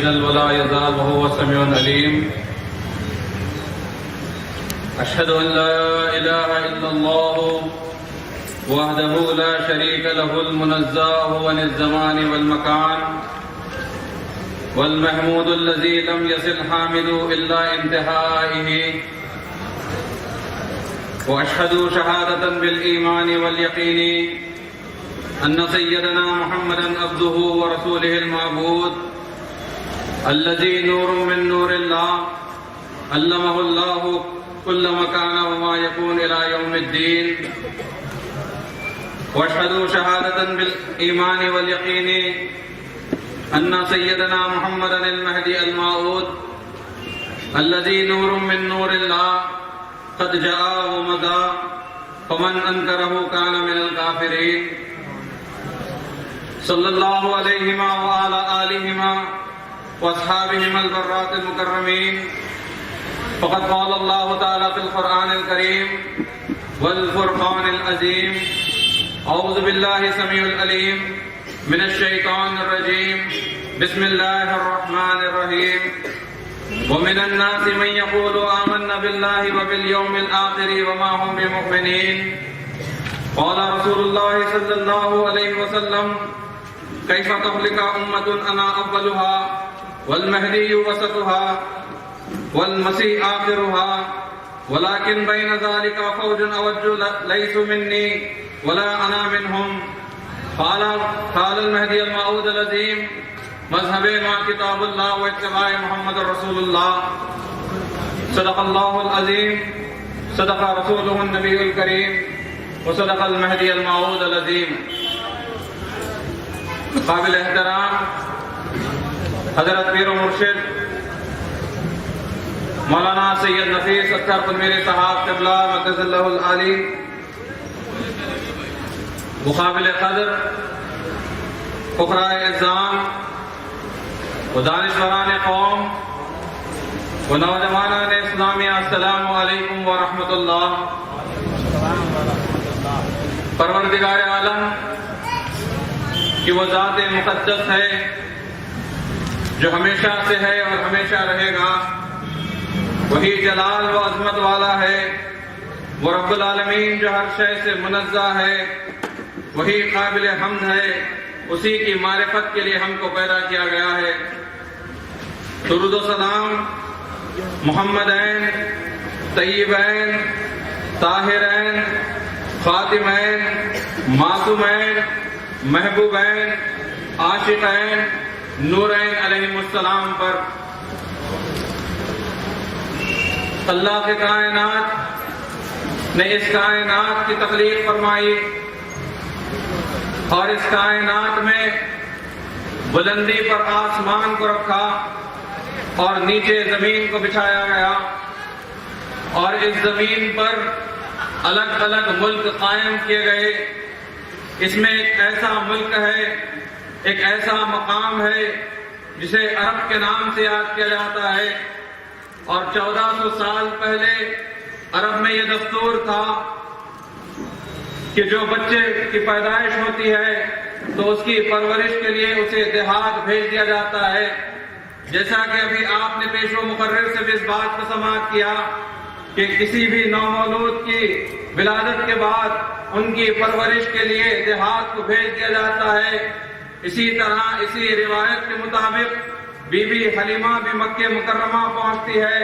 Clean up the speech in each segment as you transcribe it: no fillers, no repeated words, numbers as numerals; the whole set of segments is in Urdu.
ولا يزال وهو السميع العليم. أشهد أن لا إله إلا الله وحده لا شريك له المنزه عن الزمان والمكان والمحمود الذي لم يصل حامد إلا انتهائه. وأشهد شهادة بالإيمان واليقين أن سيدنا محمدا عبده ورسوله المعبود الذي نور من نور الله علمه الله كل مكان وما يكون إلى يوم الدين. وأشهد شهادة بالإيمان واليقين أن سيدنا محمدا المهدي الموعود الذي نور من نور الله قد جاء ومضى فمن أنكره كان من الكافرين. صلى الله عليهما وعلى آلهما وأصحابهما البرات المكرمين. فقد قال الله تعالى في القرآن الكريم والفرقان العظيم: أعوذ بالله السميع العليم من الشيطان الرجيم. بسم الله الرحمن الرحيم. ومن الناس من يقول آمنا بالله وباليوم الآخر وما هم بمؤمنين. قال رسول الله صلى الله عليه وسلم: كيف تهلك أمة أنا أولها والمهدي وسطها والمسيح آخرها ولكن بين ذلك فوج أوج ليسوا مني ولا أنا منهم. قال المهدي الموعود العظيم: مذهب مع كتاب الله واتباع محمد رسول الله. صدق الله العظيم، صدق رسوله النبي الكريم، وصدق المهدي الموعود العظيم. قابل احترام حضرت پیر و مرشد مولانا سید نفیس اختر قدمیری صاحب قبلہ مقدس اللہ العالی، مقابل قدر فقراء اعظام و دانشوران قوم و نوجوانان اسلامیہ، السلام علیکم ورحمۃ اللہ. پروردگار عالم کہ وہ ذات مقدس ہے جو ہمیشہ سے ہے اور ہمیشہ رہے گا، وہی جلال و عظمت والا ہے، وہ رب العالمین جو ہر شے سے منزہ ہے، وہی قابل حمد ہے، اسی کی معرفت کے لیے ہم کو پیدا کیا گیا ہے. درود و سلام محمدین طیبین طاہرین خاتمین معصومین محبوبین عاشقین نورین علیہم السلام پر. اللہ کے کائنات نے اس کائنات کی تخلیق فرمائی اور اس کائنات میں بلندی پر آسمان کو رکھا اور نیچے زمین کو بچھایا گیا، اور اس زمین پر الگ الگ ملک قائم کیے گئے. اس میں ایک ایسا ملک ہے، ایک ایسا مقام ہے جسے عرب کے نام سے یاد کیا جاتا ہے، اور 1400 سال پہلے عرب میں یہ دستور تھا کہ جو بچے کی پیدائش ہوتی ہے تو اس کی پرورش کے لیے اسے دیہات بھیج دیا جاتا ہے. جیسا کہ ابھی آپ نے پیش و مقرر سے بھی اس بات کو سماعت کیا کہ کسی بھی نومولود کی ولادت کے بعد ان کی پرورش کے لیے دیہات کو بھیج دیا جاتا ہے. اسی طرح اسی روایت کے مطابق بی بی حلیمہ بھی مکہ مکرمہ پہنچتی ہے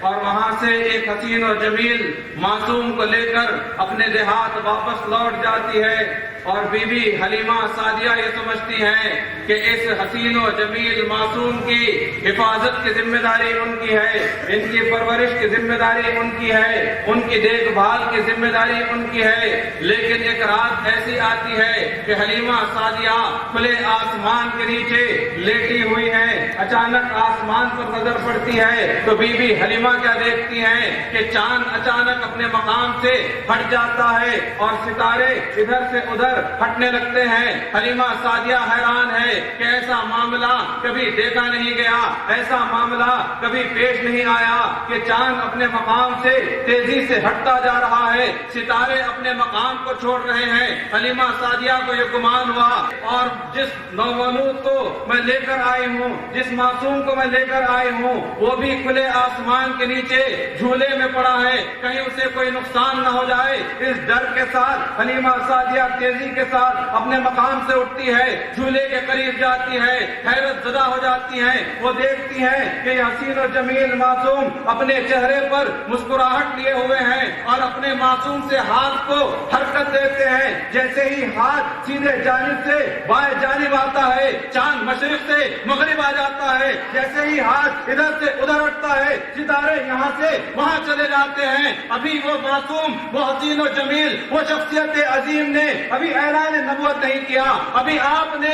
اور وہاں سے ایک حسین و جمیل معصوم کو لے کر اپنے دیہات واپس لوٹ جاتی ہے. اور بی بی حلیمہ سعدیہ یہ سمجھتی ہیں کہ اس حسین و جمیل معصوم کی حفاظت کی ذمہ داری ان کی ہے، ان کی پرورش کی ذمہ داری ان کی ہے، ان کی دیکھ بھال کی ذمہ داری ان کی ہے. لیکن ایک رات ایسی آتی ہے کہ حلیمہ سعدیہ کھلے آسمان کے نیچے لیٹی ہوئی ہیں. اچانک آسمان پر نظر پڑتی ہے تو بی بی حلیمہ کیا دیکھتی ہیں کہ چاند اچانک اپنے مقام سے ہٹ جاتا ہے اور ستارے ادھر سے ادھر ہٹنے لگتے ہیں. حلیمہ سعدیہ حیران ہے کہ ایسا معاملہ کبھی دیکھا نہیں گیا، ایسا معاملہ کبھی پیش نہیں آیا کہ چاند اپنے مقام سے تیزی سے ہٹتا جا رہا ہے، ستارے اپنے مقام کو چھوڑ رہے ہیں. حلیمہ سعدیہ کو یہ گمان ہوا اور جس نومولود کو میں لے کر آئی ہوں، جس جس معصوم کو میں لے کر آئی ہوں وہ بھی کھلے آسمان کے نیچے جھولے میں پڑا ہے، کہیں اسے کوئی نقصان نہ ہو جائے۔ اس ڈر کے ساتھ حلیمہ سعدیہ تیزی کے ساتھ اپنے مقام سے اٹھتی ہے، جھولے کے قریب جاتی ہے، حیرت زدہ ہو جاتی ہیں۔ وہ دیکھتی ہیں کہ یہ حسین و جمیل معصوم اپنے چہرے پر مسکراہٹ لیے ہوئے ہیں اور اپنے معصوم سے ہاتھ کو حرکت دیتے ہیں۔ جیسے ہی ہاتھ سیدھے جانب سے بائیں جانب آتا ہے، چاند مشرق سے مغرب آ جاتا ہے، جیسے ہی ہاتھ ادھر سے ادھر اٹھتا ہے، ستارے یہاں سے وہاں چلے جاتے ہیں۔ ابھی وہ معصوم، وہ حسین و جمیل، وہ شخصیت عظیم نے ابھی اعلان نبوت نہیں کیا، ابھی آپ نے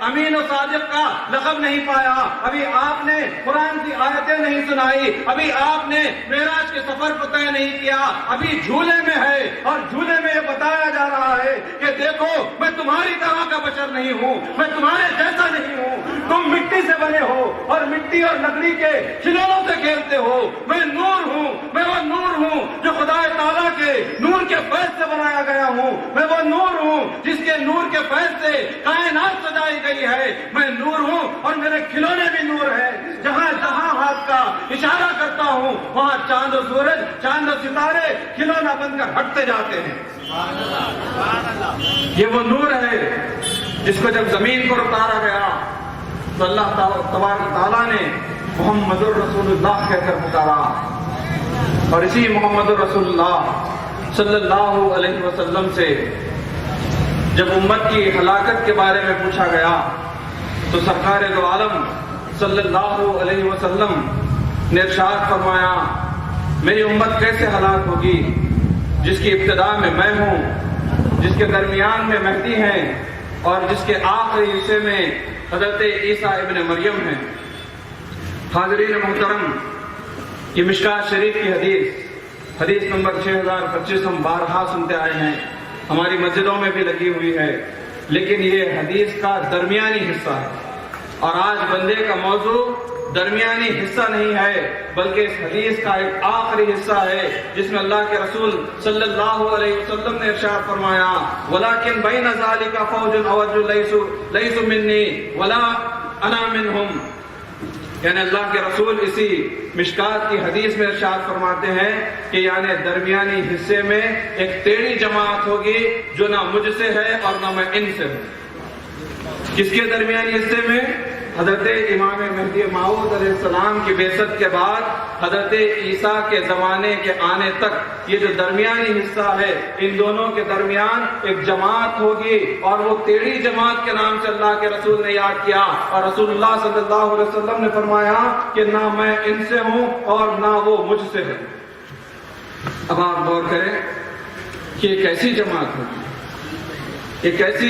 امین و صادق کا لقب نہیں پایا، ابھی آپ نے قرآن کی آیتیں نہیں سنائی، ابھی آپ نے معراج کے سفر کو طے نہیں کیا، ابھی جھولے میں ہے اور جھولے میں یہ بتایا جا رہا ہے کہ دیکھو میں تمہاری طرح کا بشر نہیں ہوں، میں تمہارے جیسا نہیں ہوں، تم مٹی سے بنے ہو اور مٹی اور لکڑی کے کھلونوں سے کھیلتے ہو، میں نور ہوں، میں وہ نور ہوں جو خدا تعالیٰ کے نور کے فیض سے بنایا گیا ہوں، میں وہ نور ہوں جس کے نور کے فیض سے کائنات سجائی گئی ہے، میں نور ہوں اور میرے کھلونے بھی نور ہے، جہاں جہاں ہاتھ کا اشارہ کرتا ہوں وہاں چاند و سورج، چاند و ستارے کھلونا بن کر ہٹتے جاتے ہیں۔ یہ وہ نور ہے جس کو جب زمین پر اتارا گیا تو اللہ تبارک تعالیٰ نے محمد الرسول اللہ کہہ کر پکارا، اور اسی محمد الرسول اللہ صلی اللہ علیہ وسلم سے جب امت کی ہلاکت کے بارے میں پوچھا گیا تو سرکار دو عالم صلی اللہ علیہ وسلم نے ارشاد فرمایا، میری امت کیسے ہلاک ہوگی جس کی ابتدا میں ہوں، جس کے درمیان میں مہدی ہیں اور جس کے آخری حصے میں حضرت عیسیٰ ابن مریم ہیں۔ حاضرین محترم، یہ مشکوٰۃ شریف کی حدیث نمبر 6025 ہم بارہا سنتے آئے ہیں، ہماری مسجدوں میں بھی لگی ہوئی ہے، لیکن یہ حدیث کا درمیانی حصہ ہے، اور آج بندے کا موضوع درمیانی حصہ نہیں ہے بلکہ اس حدیث کا ایک آخری حصہ ہے جس میں اللہ کے رسول صلی اللہ علیہ وسلم نے ارشاد فرمایا، وَلَكِنْ بَيْنَ ذَلِكَ فَوْجٌ أَوَجُّ لَيْسُ مِنِّي وَلَا أَنَا مِنْهُمْ۔ یعنی اللہ کے رسول اسی مشکوٰۃ کی حدیث میں ارشاد فرماتے ہیں کہ یعنی درمیانی حصے میں ایک ٹیڑھی جماعت ہوگی جو نہ مجھ سے ہے اور نہ میں ان سے ہوں۔ کس کے درمیانی حصے میں؟ حضرت امام مہدی موعود علیہ السلام کی بعثت کے بعد حضرت عیسیٰ کے زمانے کے آنے تک یہ جو درمیانی حصہ ہے، ان دونوں کے درمیان ایک جماعت ہوگی، اور وہ ٹیڑھی جماعت کے نام سے اللہ کے رسول نے یاد کیا، اور رسول اللہ صلی اللہ علیہ وسلم نے فرمایا کہ نہ میں ان سے ہوں اور نہ وہ مجھ سے ہے۔ اب آپ غور کریں کہ ایک ایسی جماعت ہوگی، ایک ایسی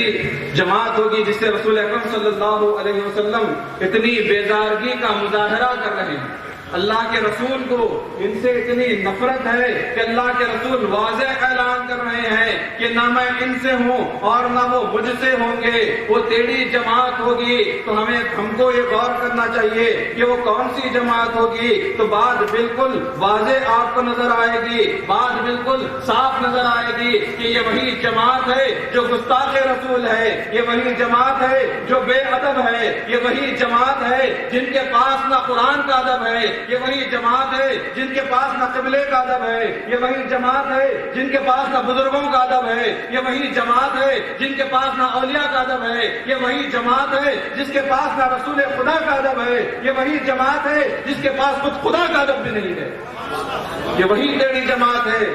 جماعت ہوگی جس سے رسول اکرم صلی اللہ علیہ وسلم اتنی بیزارگی کا مظاہرہ کر رہے ہیں، اللہ کے رسول کو ان سے اتنی نفرت ہے کہ اللہ کے رسول واضح اعلان کر رہے ہیں کہ نہ میں ان سے ہوں اور نہ وہ مجھ سے ہوں گے، وہ ٹیڑھی جماعت ہوگی۔ تو ہم کو یہ غور کرنا چاہیے کہ وہ کون سی جماعت ہوگی، تو بات بالکل واضح آپ کو نظر آئے گی، بات بالکل صاف نظر آئے گی کہ یہ وہی جماعت ہے جو گستاخ رسول ہے، یہ وہی جماعت ہے جو بے ادب ہے، یہ وہی جماعت ہے جن کے پاس نہ قرآن کا ادب ہے، یہ وہی جماعت ہے جن کے پاس نہ قبلے کا ادب ہے، یہ وہی جماعت ہے جن کے پاس نہ بزرگوں کا ادب ہے، یہ وہی جماعت ہے جن کے پاس نہ اولیاء کا ادب ہے، یہ وہی جماعت ہے جس کے پاس نہ رسول خدا کا ادب ہے، یہ وہی جماعت ہے جس کے پاس خود خدا کا ادب بھی نہیں ہے، یہ وہی ٹیڑھی جماعت ہے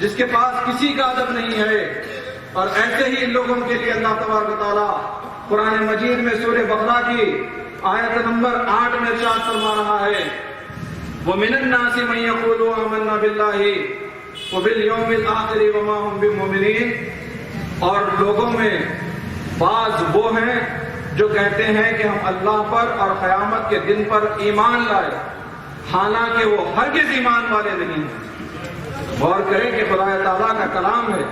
جس کے پاس کسی کا ادب نہیں ہے۔ اور ایسے ہی ان لوگوں کے لیے اللہ تبارک و تعالیٰ قرآن مجید میں سورہ بقرہ کی آیت نمبر 8 میں ارشاد فرما رہا ہے، وَمِنَ النَّاسِ مَن يَقُولُ آمَنَّا بِاللَّهِ وَبِالْيَوْمِ الْآخِرِ وَمَا هُمْ بِمُؤْمِنِينَ، اور لوگوں میں بعض وہ ہیں جو کہتے ہیں کہ ہم اللہ پر اور قیامت کے دن پر ایمان لائے، حالانکہ وہ ہرگز ایمان والے نہیں ہیں۔ غور کریں کہ خدا تعالیٰ کا کلام ہے،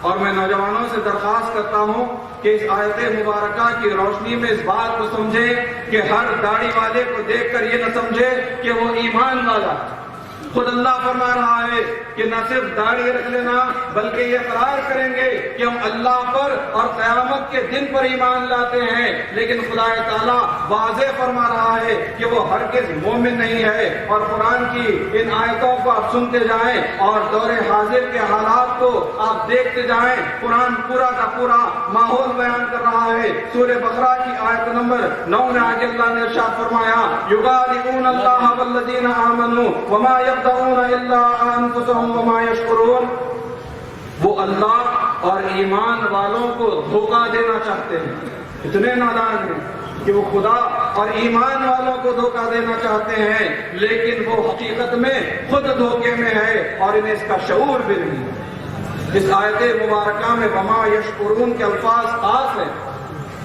اور میں نوجوانوں سے درخواست کرتا ہوں کہ اس آیت مبارکہ کی روشنی میں اس بات کو سمجھے کہ ہر داڑھی والے کو دیکھ کر یہ نہ سمجھے کہ وہ ایمان والا ہے۔ خود اللہ فرما رہا ہے کہ نہ صرف داڑھی رکھ لینا بلکہ یہ اقرار کریں گے کہ ہم اللہ پر اور قیامت کے دن پر ایمان لاتے ہیں، لیکن خدا تعالیٰ واضح فرما رہا ہے کہ وہ ہرگز مومن نہیں ہے۔ اور قرآن کی ان آیتوں کو آپ سنتے جائیں اور دور حاضر کے حالات کو آپ دیکھتے جائیں، قرآن پورا کا پورا ماحول بیان کر رہا ہے۔ سورہ بقرہ کی آیت نمبر 9 میں آگے اللہ نے ارشاد فرمایا یخادعون اللہ والذین آمنوا وما یخدعون الا انفسهم وما یشعرون، وہ اللہ اور ایمان والوں کو دھوکہ دینا چاہتے ہیں، اتنے نادان ہیں کہ وہ خدا اور ایمان والوں کو دھوکہ دینا چاہتے ہیں، لیکن وہ حقیقت میں خود دھوکے میں ہے اور انہیں اس کا شعور بھی نہیں ہے۔ اس آیت مبارکہ میں وما یشعرون کے الفاظ خاص ہیں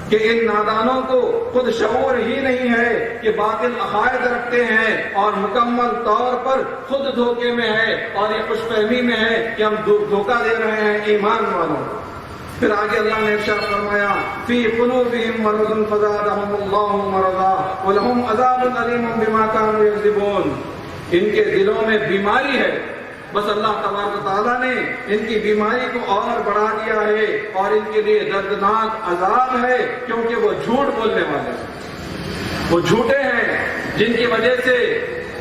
کہ ان نادانوں کو خود شعور ہی نہیں ہے کہ باطل عقائد رکھتے ہیں اور مکمل طور پر خود دھوکے میں ہے اور یہ خوش فہمی میں ہے کہ ہم دھوکہ دے رہے ہیں ایمان والوں کو۔ پھر آگے اللہ نے ارشاد فرمایا فی قلوبہم مرض فزادہم اللہ مرضا ولہم عذاب علیم بما کانوا یکذبون، ان کے دلوں میں بیماری ہے، بس اللہ تبارک و تعالیٰ نے ان کی بیماری کو اور بڑھا دیا ہے اور ان کے لیے دردناک عذاب ہے، کیونکہ وہ جھوٹ بولنے والے ہیں، وہ جھوٹے ہیں جن کی وجہ سے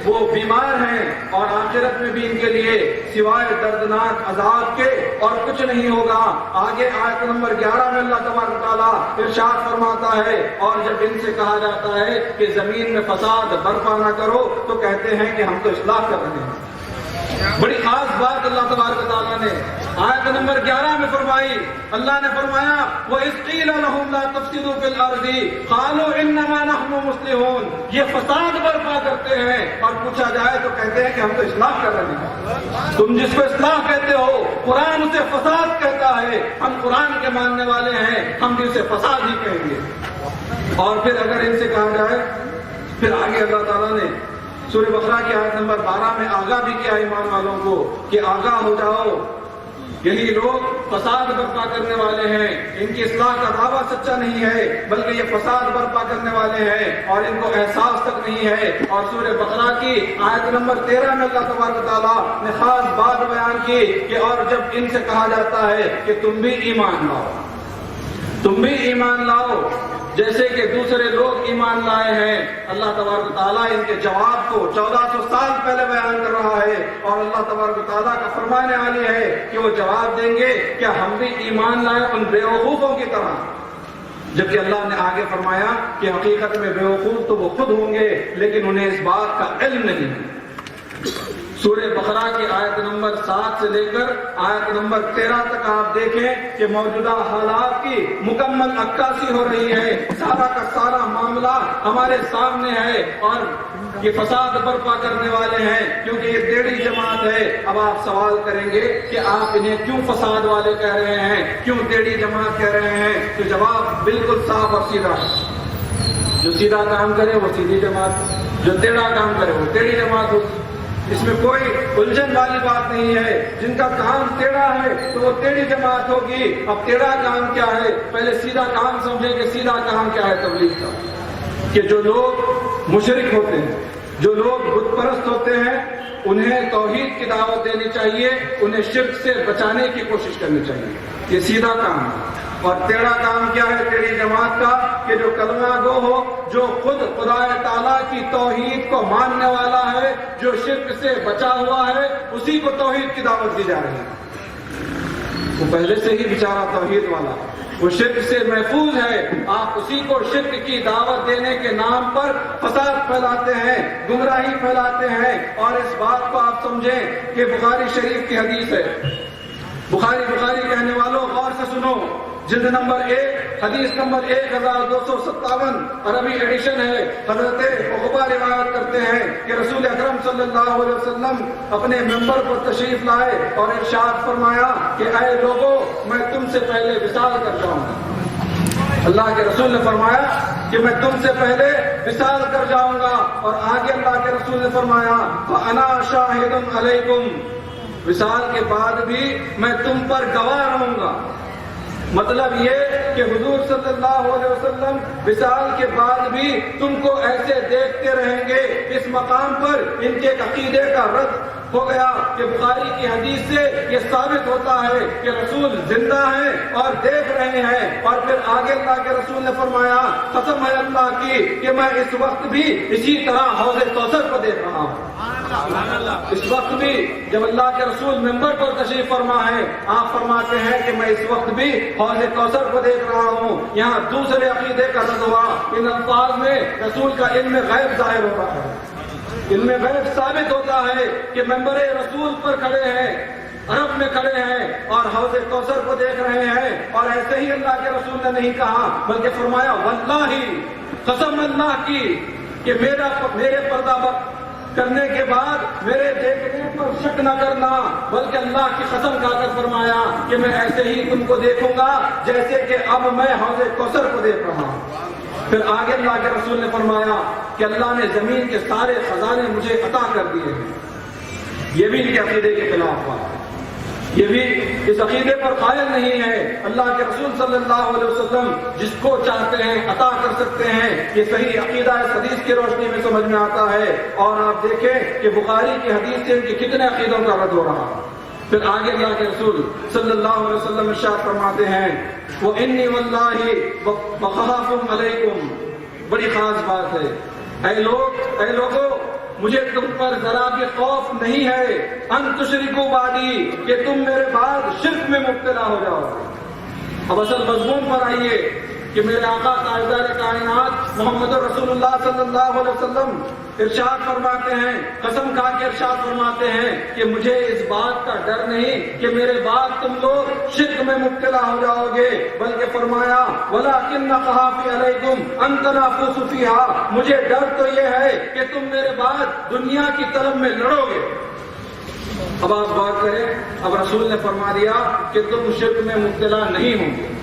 وہ بیمار ہیں، اور آخرت میں بھی ان کے لیے سوائے دردناک عذاب کے اور کچھ نہیں ہوگا۔ آگے آیت نمبر 11 میں اللہ تبارک و تعالیٰ ارشاد فرماتا ہے اور جب ان سے کہا جاتا ہے کہ زمین میں فساد برپا نہ کرو تو کہتے ہیں کہ ہم تو اصلاح کر رہے ہیں۔ بڑی خاص بات اللہ تبارک و تعالیٰ نے آیت نمبر 11 میں فرمائی، اللہ نے فرمایا وَإِذْ قِيلَ لَهُمْ لَا تُفْسِدُوا فِي الْأَرْضِ قَالُوا إِنَّمَا نَحْنُ مُصْلِحُونَ، یہ فساد برپا کرتے ہیں اور پوچھا جائے تو کہتے ہیں کہ ہم تو اصلاح کر رہے ہیں۔ تم جس کو اصلاح کہتے ہو قرآن اسے فساد کہتا ہے، ہم قرآن کے ماننے والے ہیں، ہم بھی اسے فساد ہی کہیں گے۔ اور پھر اگر ان سے کہا جائے، پھر آگے اللہ تعالیٰ نے سورہ بقرہ کی آیت نمبر 12 میں آگاہ بھی کیا ایمان والوں کو کہ آگاہ ہو جاؤ، یہی لوگ فساد برپا کرنے والے ہیں، ان کی اصلاح کا دعویٰ سچا نہیں ہے بلکہ یہ فساد برپا کرنے والے ہیں اور ان کو احساس تک نہیں ہے۔ اور سورہ بقرہ کی آیت نمبر 13 میں اللہ تبارک و تعالیٰ نے خاص بات بیان کی کہ اور جب ان سے کہا جاتا ہے کہ تم بھی ایمان لاؤ، تم بھی ایمان لاؤ جیسے کہ دوسرے لوگ ایمان لائے ہیں، اللہ تبارک و تعالیٰ ان کے جواب کو 1400 سال پہلے بیان کر رہا ہے اور اللہ تبارک و تعالیٰ کا فرمانے والی ہے کہ وہ جواب دیں گے کہ ہم بھی ایمان لائے ان بیوقوفوں کی طرح، جبکہ اللہ نے آگے فرمایا کہ حقیقت میں بیوقوف تو وہ خود ہوں گے لیکن انہیں اس بات کا علم نہیں ہے۔ سورہ بقرہ کی آیت نمبر 7 سے لے کر آیت نمبر 13 تک آپ دیکھیں کہ موجودہ حالات کی مکمل عکاسی ہو رہی ہے، سارا کا سارا معاملہ ہمارے سامنے ہے اور یہ فساد برپا کرنے والے ہیں کیونکہ یہ ٹیڑھی جماعت ہے۔ اب آپ سوال کریں گے کہ آپ انہیں کیوں فساد والے کہہ رہے ہیں، کیوں ٹیڑھی جماعت کہہ رہے ہیں؟ تو جواب بالکل صاف اور سیدھا، جو سیدھا کام کرے وہ سیدھی جماعت، جو ٹیڑھا کام کرے وہ ٹیڑھی جماعت ہوگی، اس میں کوئی الجھن والی بات نہیں ہے۔ جن کا کام ٹیڑھا ہے تو وہ ٹیڑھی جماعت ہوگی۔ اب ٹیڑھا کام کیا ہے؟ پہلے سیدھا کام سمجھیں کہ سیدھا کام کیا ہے تبلیغ کا، کہ جو لوگ مشرک ہوتے ہیں، جو لوگ بت پرست ہوتے ہیں، انہیں توحید کی دعوت دینی چاہیے، انہیں شرک سے بچانے کی کوشش کرنی چاہیے، یہ سیدھا کام ہے۔ اور ٹیڑھا کام کیا ہے ٹیڑھی جماعت کا؟ کہ جو کلمہ گو ہو، جو خود خدا تعالیٰ کی توحید کو ماننے والا ہے، جو شرک سے بچا ہوا ہے، اسی کو توحید کی دعوت دی جا رہی ہے۔ وہ پہلے سے ہی بیچارہ توحید والا، وہ شرک سے محفوظ ہے، آپ اسی کو شرک کی دعوت دینے کے نام پر فساد پھیلاتے ہیں، گمراہی پھیلاتے ہیں۔ اور اس بات کو آپ سمجھیں کہ بخاری شریف کی حدیث ہے، بخاری کہنے والوں غور سے سنو، جلد نمبر 1 حدیث نمبر 1257 عربی ایڈیشن ہے۔ حضرت عقبہ روایت کرتے ہیں کہ رسول اکرم صلی اللہ علیہ وسلم اپنے ممبر پر تشریف لائے اور ارشاد فرمایا کہ اے لوگوں، میں تم سے پہلے وصال کر جاؤں گا۔ اللہ کے رسول نے فرمایا کہ میں تم سے پہلے وصال کر جاؤں گا، اور آگے اللہ کے رسول نے فرمایا فَأَنَا شَاهِدٌ عَلَيْكُمْ، وصال کے بعد بھی میں تم پر گواہ رہوں گا۔ مطلب یہ کہ حضور صلی اللہ علیہ وسلم وصال کے بعد بھی تم کو ایسے دیکھتے رہیں گے، اس مقام پر ان کے عقیدے کا رد ہو گیا کہ بخاری کی حدیث سے یہ ثابت ہوتا ہے کہ رسول زندہ ہیں اور دیکھ رہے ہیں. اور پھر آگے اللہ کے رسول نے فرمایا قسم ہے اللہ کی کہ میں اس وقت بھی اسی طرح حوض کوثر کو دیکھ رہا ہوں. اس وقت بھی جب اللہ کے رسول ممبر پر تشریف فرما ہے آپ فرماتے ہیں کہ میں اس وقت بھی حوض کوثر کو دیکھ رہا ہوں. یہاں دوسرے عقیدے کا رد ہوا. ان الفاظ میں رسول کا علم غیب ظاہر ہو رہا ہے. علم غیب ثابت ہوتا ہے کہ ممبر رسول پر کھڑے ہیں, عرب میں کھڑے ہیں اور حوض کوثر کو دیکھ رہے ہیں. اور ایسے ہی اللہ کے رسول نے نہیں کہا بلکہ فرمایا واللہ قسم اللہ کی کہ میرے پردہ کرنے کے بعد میرے دیکھنے پر شک نہ کرنا, بلکہ اللہ کی قسم کھا کر فرمایا کہ میں ایسے ہی تم کو دیکھوں گا جیسے کہ اب میں حوض کوثر کو دیکھ رہا ہوں. پھر آگے اللہ کے رسول نے فرمایا کہ اللہ نے زمین کے سارے خزانے مجھے عطا کر دیے ہیں. یہ بھی ان کے عقیدے کے خلاف بات ہے, یہ بھی اس عقیدے پر قائل نہیں ہے. اللہ کے رسول صلی اللہ علیہ وسلم جس کو چاہتے ہیں عطا کر سکتے ہیں. یہ صحیح عقیدہ اس حدیث کی روشنی میں سمجھ میں آتا ہے. اور آپ دیکھیں کہ بخاری کی حدیث سے ان کے کتنے عقیدوں کا رد ہو رہا. پھر آگے اللہ کے رسول صلی اللہ علیہ وسلم ارشاد فرماتے ہیں وہ انی واللہ بخاف علیکم. بڑی خاص بات ہے. اے لوگوں مجھے تم پر ذرا بھی خوف نہیں ہے ان تشرکوا بعدی کہ تم میرے بعد شرک میں مبتلا ہو جاؤ. اب اصل مضمون پر آئیے کہ میرے آقا تاجدار کائنات محمد رسول اللہ صلی اللہ علیہ وسلم ارشاد فرماتے ہیں, قسم کھا کے ارشاد فرماتے ہیں کہ مجھے اس بات کا ڈر نہیں کہ میرے بعد تم لوگ شرک میں مبتلا ہو جاؤ گے, بلکہ فرمایا وَلَكِنَّ خَافِي عَلَيْكُمْ أَن تَنَافُسُوا فِيهَا. مجھے ڈر تو یہ ہے کہ تم میرے بعد دنیا کی طلب میں لڑو گے. اب آپ بات کریں, اب رسول نے فرما دیا کہ تم شرک میں مبتلا نہیں ہوں گے.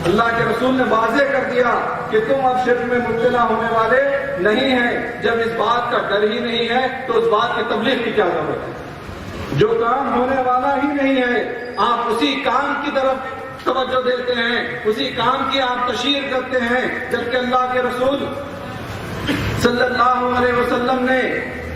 اللہ کے رسول نے واضح کر دیا کہ تم اب شرک میں مبتلا ہونے والے نہیں ہیں. جب اس بات کا ڈر ہی نہیں ہے تو اس بات کی تبلیغ کی کیا ضرورت ہے؟ جو کام ہونے والا ہی نہیں ہے آپ اسی کام کی طرف توجہ دیتے ہیں, اسی کام کی آپ تشہیر کرتے ہیں, جبکہ اللہ کے رسول صلی اللہ علیہ وسلم نے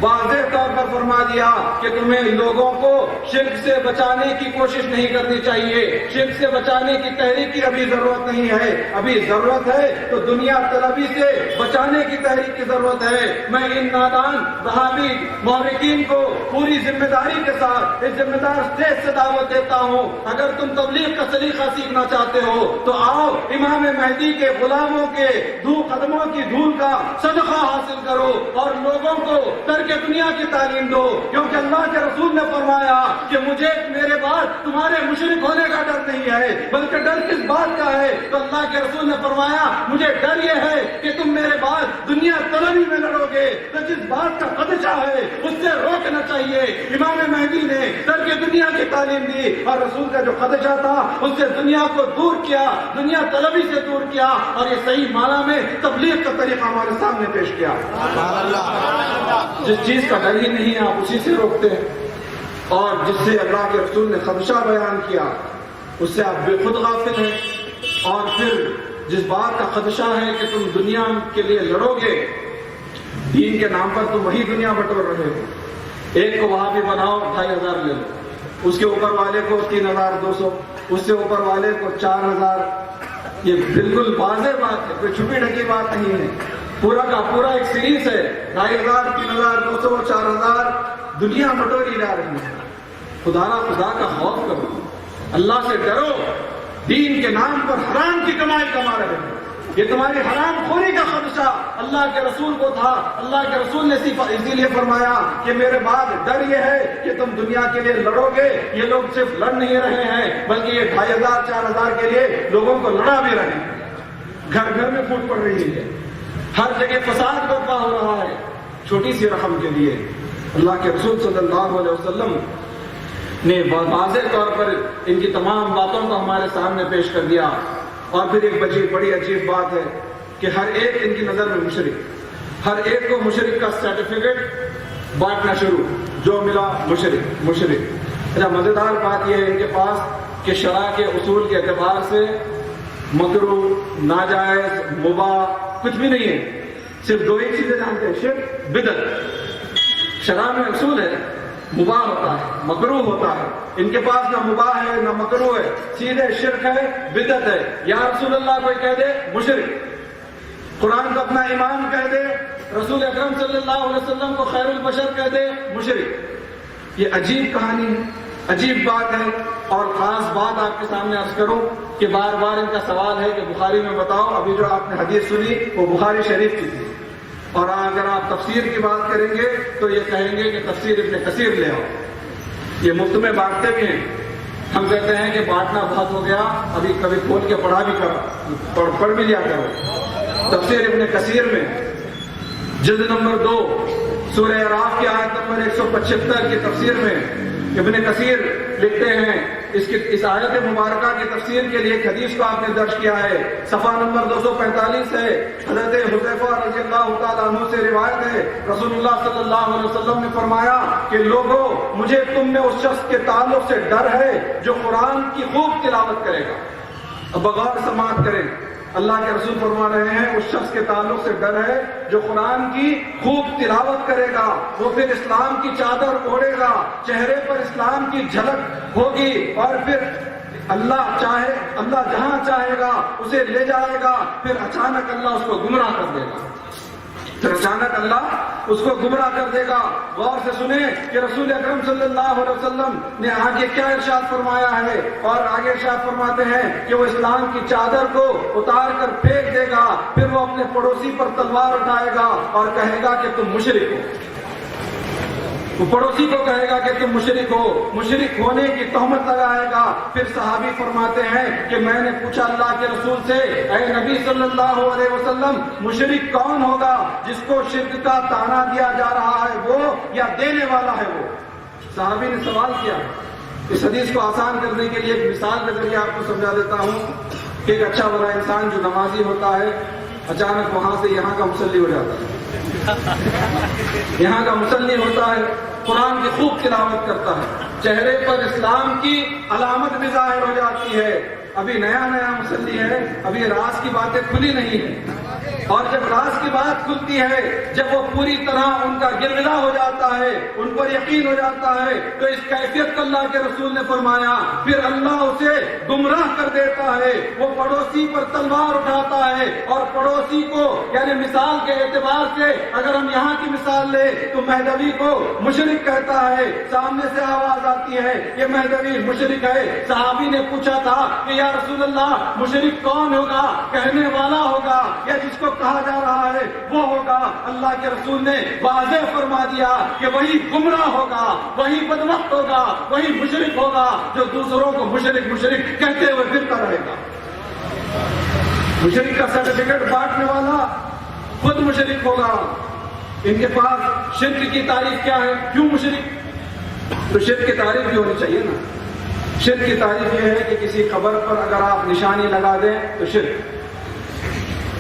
واضح طور پر فرما دیا کہ تمہیں لوگوں کو شرک سے بچانے کی کوشش نہیں کرنی چاہیے. شرک سے بچانے کی تحریک کی ابھی ضرورت نہیں ہے. ابھی ضرورت ہے تو دنیا طلبی سے بچانے کی تحریک کی ضرورت ہے. میں ان نادان وہابی محرکین کو پوری ذمہ داری کے ساتھ اس ذمہ دار اسٹیج سے دعوت دیتا ہوں, اگر تم تبلیغ کا سلیقہ سیکھنا چاہتے ہو تو آؤ امام مہدی کے غلاموں کے قدموں کی دھول کا صدقہ حاصل کرو اور لوگوں کو ترک دنیا کی تعلیم دو. کیونکہ اللہ کے رسول نے فرمایا کہ مجھے میرے بعد تمہارے مشرک ہونے کا ڈر نہیں ہے, بلکہ ڈر کس بات کا ہے؟ تو اللہ کے رسول نے فرمایا مجھے ڈر یہ ہے کہ تم میرے بعد دنیا طلبی میں لڑو گے. تو جس بات کا خدشہ ہے اس سے روکنا چاہیے. امام مہدی نے ترک دنیا کی تعلیم دی اور رسول کا جو خدشہ تھا اس سے دنیا کو دور کیا, دنیا طلبی سے دور کیا, اور یہ صحیح معنی میں تبلیغ کا طریقہ ہمارے سامنے پیش کیا. جس چیز کا ڈر ہی نہیں آپ اسی سے روکتے ہیں, اور جس سے اللہ کے رسول نے خدشہ بیان کیا اس سے آپ بے خود غافل ہیں. اور پھر جس بات کا خدشہ ہے کہ تم دنیا کے لیے لڑو گے, دین کے نام پر تم وہی دنیا بٹور رہے ہو. ایک کو وہاں بھی بناؤ 2500 لے لو, اس کے اوپر والے کو 3200, اس سے اوپر والے کو 4000. یہ بالکل واضح بات ہے, کوئی چھپی ڈھکی بات نہیں ہے. پورا کا پورا ایک سیریز ہے, 2500, 3200, 4000 دنیا بٹوری جا رہی ہے. خدا کا خوف کرو, اللہ سے ڈرو. دین کے نام پر حرام کی کمائی کما رہے ہیں. یہ تمہاری حرام خوری کا خدشہ اللہ کے رسول کو تھا. اللہ کے رسول نے اسی لیے فرمایا کہ میرے بعد ڈر یہ ہے کہ تم دنیا کے لیے لڑو گے. یہ لوگ صرف لڑ نہیں رہے ہیں بلکہ یہ 2500, 4000 کے لیے لوگوں کو لڑا بھی رہے ہیں. گھر گھر میں پھوٹ پڑ رہی ہے, ہر جگہ فساد برپا ہو رہا ہے چھوٹی سی رقم کے لیے. اللہ کے رسول صلی اللہ علیہ وسلم نے واضح طور پر ان کی تمام باتوں کو ہمارے سامنے پیش کر دیا. اور پھر ایک بڑی عجیب بات ہے کہ ہر ایک ان کی نظر میں مشرک, ہر ایک کو مشرک کا سرٹیفکیٹ بانٹنا شروع, جو ملا مشرک. مزیدار بات یہ ہے ان کے پاس کہ شرع کے اصول کے اعتبار سے مکروہ, ناجائز, مباح کچھ بھی نہیں ہے. صرف 2 ہی چیزیں جانتے ہیں, شرک, بدعت. شرع میں اصول ہے مباح ہوتا ہے، مکروہ ہوتا ہے. ان کے پاس نہ مباح ہے نہ مکروہ ہے، سیدھے شرک ہے، بدعت ہے. یا رسول اللہ کوئی کہہ دے مشرک، قرآن کو اپنا امام کہہ دے، رسول اکرم صلی اللہ علیہ وسلم کو خیر البشر کہہ دے، مشرک. یہ عجیب کہانی ہے، عجیب بات ہے. اور خاص بات آپ کے سامنے عرض کروں کہ بار بار ان کا سوال ہے کہ بخاری میں بتاؤ. ابھی جو آپ نے حدیث سنی وہ بخاری شریف کی تھی، اور اگر آپ تفسیر کی بات کریں گے تو یہ کہیں گے کہ تفسیر ابن کثیر لے آؤ. یہ مفت میں بانٹتے بھی ہیں. ہم کہتے ہیں کہ بانٹنا بہت ہو گیا، ابھی کبھی کھول کے پڑھا بھی کرو، پڑھ بھی لیا کرو. تفسیر ابن کثیر میں جلد نمبر 2 سورہ اعراف کی آیت نمبر 175 کی تفسیر میں ابن کثیر لکھتے ہیں، اس آیت مبارکہ کی تفسیر کے لیے ایک حدیث کو آپ نے درج کیا ہے. صفحہ نمبر 245 ہے. حضرت حذیفہ رضی اللہ تعالیٰ عنہ سے روایت ہے، رسول اللہ صلی اللہ علیہ وسلم نے فرمایا کہ لوگوں، مجھے تم میں اس شخص کے تعلق سے ڈر ہے جو قرآن کی خوب تلاوت کرے گا. اب بغور سماعت کریں، اللہ کے رسول فرما رہے ہیں اس شخص کے تعلق سے ڈر ہے جو قرآن کی خوب تلاوت کرے گا. وہ پھر اسلام کی چادر اوڑھے گا، چہرے پر اسلام کی جھلک ہوگی، اور پھر اللہ جہاں چاہے گا اسے لے جائے گا. پھر اچانک اللہ اس کو گمراہ کر دے گا، کر دے گا. غور سے سنیں کہ رسول اکرم صلی اللہ علیہ وسلم نے آگے کیا ارشاد فرمایا ہے. اور آگے ارشاد فرماتے ہیں کہ وہ اسلام کی چادر کو اتار کر پھینک دے گا، پھر وہ اپنے پڑوسی پر تلوار اٹھائے گا اور کہے گا کہ تم مشرک ہو. وہ پڑوسی کو کہے گا کہ تم مشرک ہو، مشرک ہونے کی تہمت لگائے گا. پھر صحابی فرماتے ہیں کہ میں نے پوچھا اللہ کے رسول سے، اے نبی صلی اللہ علیہ وسلم، مشرک کون ہوگا؟ جس کو شرک کا طعنہ دیا جا رہا ہے وہ، یا دینے والا ہے وہ؟ صحابی نے سوال کیا. اس حدیث کو آسان کرنے کے لیے ایک مثال کے ذریعے آپ کو سمجھا دیتا ہوں کہ ایک اچھا بڑا انسان جو نمازی ہوتا ہے، اچانک وہاں سے یہاں کا مصلی ہو جاتا ہے. یہاں کا مصلی ہوتا ہے، قرآن کی خوب تلاوت کرتا ہے، چہرے پر اسلام کی علامت بھی ظاہر ہو جاتی ہے. ابھی نیا مصلی ہے، ابھی راز کی باتیں کھلی نہیں ہیں. اور جب راز کی بات کھلتی ہے، جب وہ پوری طرح ان کا گرویدہ ہو جاتا ہے، ان پر یقین ہو جاتا ہے، تو اس کیفیت کو اللہ کے رسول نے فرمایا پھر اللہ اسے گمراہ کر دیتا ہے. وہ پڑوسی پر تلوار اٹھاتا ہے، اور پڑوسی کو، یعنی مثال کے اعتبار سے اگر ہم یہاں کی مثال لیں تو مہدوی کو مشرک کہتا ہے. سامنے سے آواز آتی ہے یہ مہدوی مشرک ہے. صحابی نے پوچھا تھا کہ یا رسول اللہ مشرک کون ہوگا؟ کہنے والا ہوگا یا جس کو کہا جا رہا ہے وہ ہوگا؟ اللہ کے رسول نے واضح فرما دیا کہ وہی گمراہ ہوگا، وہی بدبخت ہوگا، وہی مشرک ہوگا جو دوسروں کو مشرک کہتے ہوئے پھرتا رہے گا. مشرک کا سرٹیفکیٹ بانٹنے والا خود مشرک ہوگا. ان کے پاس شرک کی تعریف کیا ہے؟ کیوں مشرک؟ تو شرک کی تعریف بھی ہونی چاہیے نا. شرک کی تعریف یہ ہے کہ کسی قبر پر اگر آپ نشانی لگا دیں تو شرک.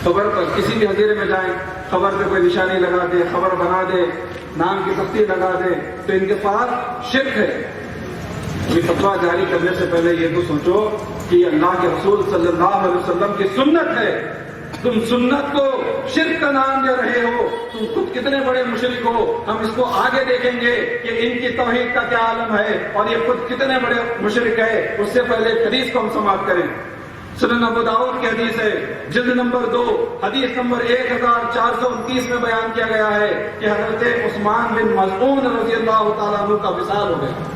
قبر پر کسی بھی حضیرے میں جائیں، قبر پہ کوئی نشانی لگا دے، خبر بنا دے، نام کی تختی لگا دے، تو ان کے پاس شرک ہے. یہ فتویٰ جاری کرنے سے پہلے یہ تو سوچو کہ یہ اللہ کے رسول صلی اللہ علیہ وسلم کی سنت ہے. تم سنت کو شرک کا نام دے رہے ہو، تم خود کتنے بڑے مشرک ہو. ہم اس کو آگے دیکھیں گے کہ ان کی توحید کا کیا عالم ہے اور یہ خود کتنے بڑے مشرک ہے. اس سے پہلے حدیث کو ہم سماعت کریں. سنن ابو داؤد کی حدیث ہے، جلد نمبر 2 حدیث نمبر 1429 میں بیان کیا گیا ہے کہ حضرت عثمان بن مظعون رضی اللہ تعالیٰ عنہ کا وصال ہو گیا.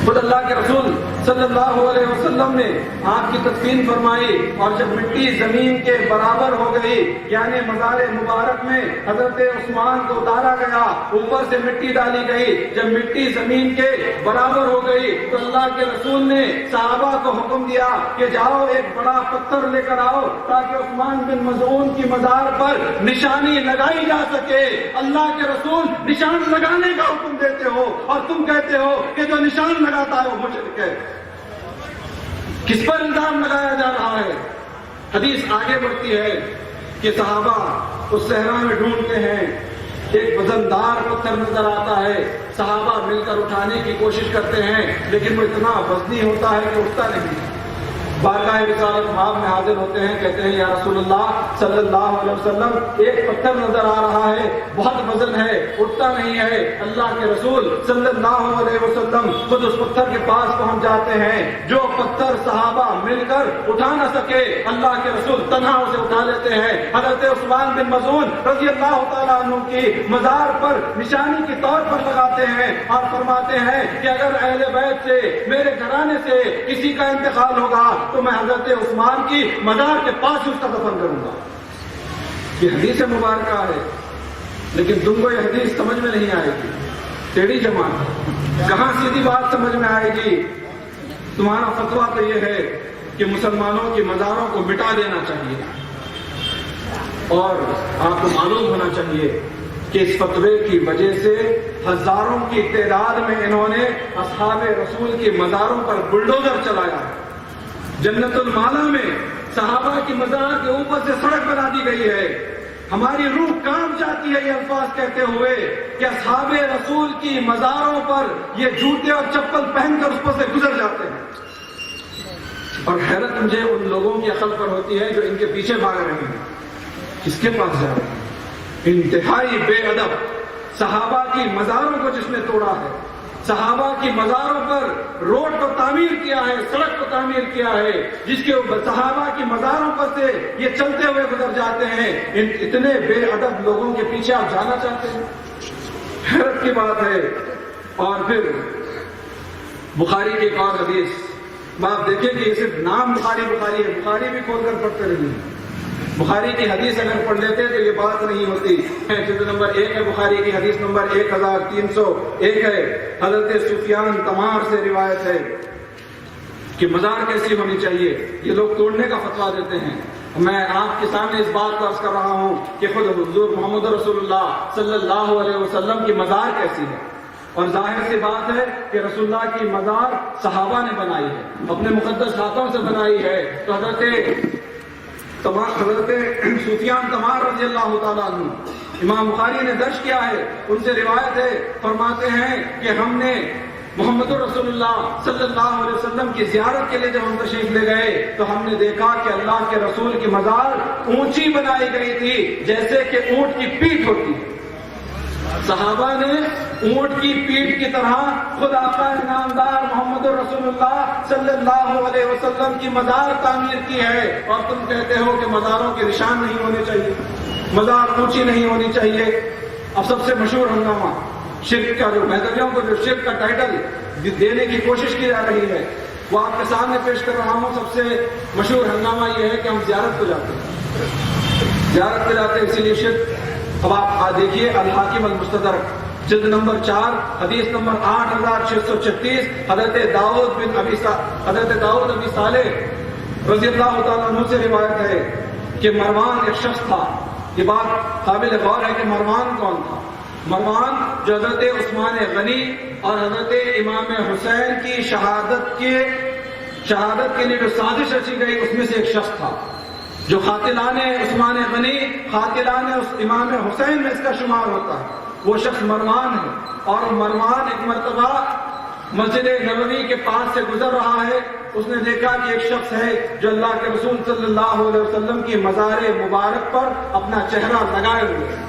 خود اللہ کے رسول صلی اللہ علیہ وسلم نے آپ کی تدفین فرمائی، اور جب مٹی زمین کے برابر ہو گئی، یعنی مزار مبارک میں حضرت عثمان کو اتارا گیا، اوپر سے مٹی ڈالی گئی. جب مٹی زمین کے برابر ہو گئی تو اللہ کے رسول نے صحابہ کو حکم دیا کہ جاؤ ایک بڑا پتھر لے کر آؤ تاکہ عثمان بن مظعون کی مزار پر نشانی لگائی جا سکے. اللہ کے رسول نشان لگانے کا حکم دیتے ہو اور تم کہتے ہو کہ جو نشان لگاتا ہے وہ مشرک ہے. کس پر الزام لگایا جا رہا ہے؟ حدیث آگے بڑھتی ہے کہ صحابہ اس صحرا میں ڈھونڈتے ہیں، ایک وزندار پتھر نظر آتا ہے، صحابہ مل کر اٹھانے کی کوشش کرتے ہیں لیکن وہ اتنا وزنی ہوتا ہے کہ اٹھتا نہیں. بارگاہ رسالت مآب میں حاضر ہوتے ہیں، کہتے ہیں یا رسول اللہ صلی اللہ علیہ وسلم ایک پتھر نظر آ رہا ہے، بہت وزن ہے، اٹھتا نہیں ہے۔ اللہ کے رسول صلی اللہ علیہ وسلم خود اس پتھر کے پاس پہنچ جاتے ہیں، جو پتھر صحابہ مل کر اٹھا نہ سکے اللہ کے رسول تنہا اسے اٹھا لیتے ہیں۔ حضرت عثمان بن مظعون رضی اللہ تعالیٰ عنہ کی مزار پر نشانی کے طور پر لگاتے ہیں اور فرماتے ہیں کہ اگر اہل بیت سے، میرے گھرانے سے کسی کا انتقال ہوگا تو میں حضرت عثمان کی مزار کے پاس اس کا دفن کروں گا۔ یہ حدیث مبارکہ ہے، لیکن تم کو یہ حدیث سمجھ میں نہیں آئے گی۔ ٹیڑھی جماعت کہاں سیدھی بات سمجھ میں آئے گی؟ تمہارا فتویٰ تو یہ ہے کہ مسلمانوں کی مزاروں کو مٹا دینا چاہیے، اور آپ کو معلوم ہونا چاہیے کہ اس فتوے کی وجہ سے ہزاروں کی تعداد میں انہوں نے اصحاب رسول کی مزاروں پر بلڈوزر چلایا۔ جنت المالا میں صحابہ کی مزار کے اوپر سے سڑک بنا دی گئی ہے۔ ہماری روح کانپ جاتی ہے یہ الفاظ کہتے ہوئے کہ اصحاب رسول کی مزاروں پر یہ جوتے اور چپل پہن کر اس پر سے گزر جاتے ہیں، اور حیرت مجھے ان لوگوں کی عقل پر ہوتی ہے جو ان کے پیچھے بھاگ رہے ہیں۔ کس کے پاس جا رہے ہیں؟ انتہائی بے ادب صحابہ کی مزاروں کو جس نے توڑا ہے، صحابہ کی مزاروں پر روڈ کو تعمیر کیا ہے، سڑک کو تعمیر کیا ہے، جس کے صحابہ کی مزاروں پر سے یہ چلتے ہوئے گزر جاتے ہیں۔ ان اتنے بے ادب لوگوں کے پیچھے آپ جانا چاہتے ہیں؟ حیرت کی بات ہے۔ اور پھر بخاری کی ایک اور حدیث، آپ دیکھیں کہ یہ صرف نام بخاری بخاری ہے، بخاری بھی کھول کر پڑھتے رہیے۔ بخاری کی حدیث اگر پڑھ لیتے تو یہ بات نہیں ہوتی۔ جلد نمبر 1 ہے بخاری کی حدیث نمبر 1301 ہے۔ حضرت سفیان تمار سے روایت ہے کہ مزار کیسی ہونی چاہیے، یہ لوگ توڑنے کا فتویٰ دیتے ہیں۔ میں آپ کے سامنے اس بات کو عرض کر رہا ہوں کہ خود حضور محمد رسول اللہ صلی اللہ علیہ وسلم کی مزار کیسی ہے، اور ظاہر سی بات ہے کہ رسول اللہ کی مزار صحابہ نے بنائی ہے، اپنے مقدس ہاتھوں سے بنائی ہے۔ تو حضرت سفیان تمار رضی اللہ تعالیٰ عنہ، امام بخاری نے درج کیا ہے، ان سے روایت ہے، فرماتے ہیں کہ ہم نے محمد رسول اللہ صلی اللہ علیہ وسلم کی زیارت کے لیے جب ہم تشریف لے گئے تو ہم نے دیکھا کہ اللہ کے رسول کی مزار اونچی بنائی گئی تھی جیسے کہ اونٹ کی پیٹھ ہوتی ہے۔ صحابہ نے اونٹ کی پیٹھ کی طرح خود آقا انعامدار محمد رسول اللہ صلی اللہ علیہ وسلم کی مزار تعمیر کی ہے، اور تم کہتے ہو کہ مزاروں کے نشان نہیں ہونے چاہیے، مزار اونچی نہیں ہونی چاہیے۔ اب سب سے مشہور ہنگامہ شرک کا، جو محدودیوں کو جو شرک کا ٹائٹل دینے کی کوشش کی جا رہی ہے، وہ آپ کے سامنے پیش کر رہا ہوں۔ سب سے مشہور ہنگامہ یہ ہے کہ ہم زیارت کو جاتے ہیں، زیارت پہ جاتے ہیں، اسی لیے شرک۔ اب آپ دیکھیے الحاکم المستدرک جلد نمبر 4 حدیث نمبر 8636، حضرت داؤد ابی صالح رضی اللہ تعالیٰ عنہ سے روایت ہے کہ مروان ایک شخص تھا۔ یہ بات قابل غور ہے کہ مروان کون تھا؟ مروان جو حضرت عثمان غنی اور حضرت امام حسین کی شہادت کے لیے جو سازش رچی گئی اس میں سے ایک شخص تھا، جو قاتلان عثمان غنی، قاتلان امام حسین میں اس کا شمار ہوتا ہے۔ وہ شخص مروان ہے، اور مروان ایک مرتبہ مسجد نبوی کے پاس سے گزر رہا ہے۔ اس نے دیکھا کہ ایک شخص ہے جو اللہ کے رسول صلی اللہ علیہ وسلم کی مزار مبارک پر اپنا چہرہ لگائے ہوئے ہے۔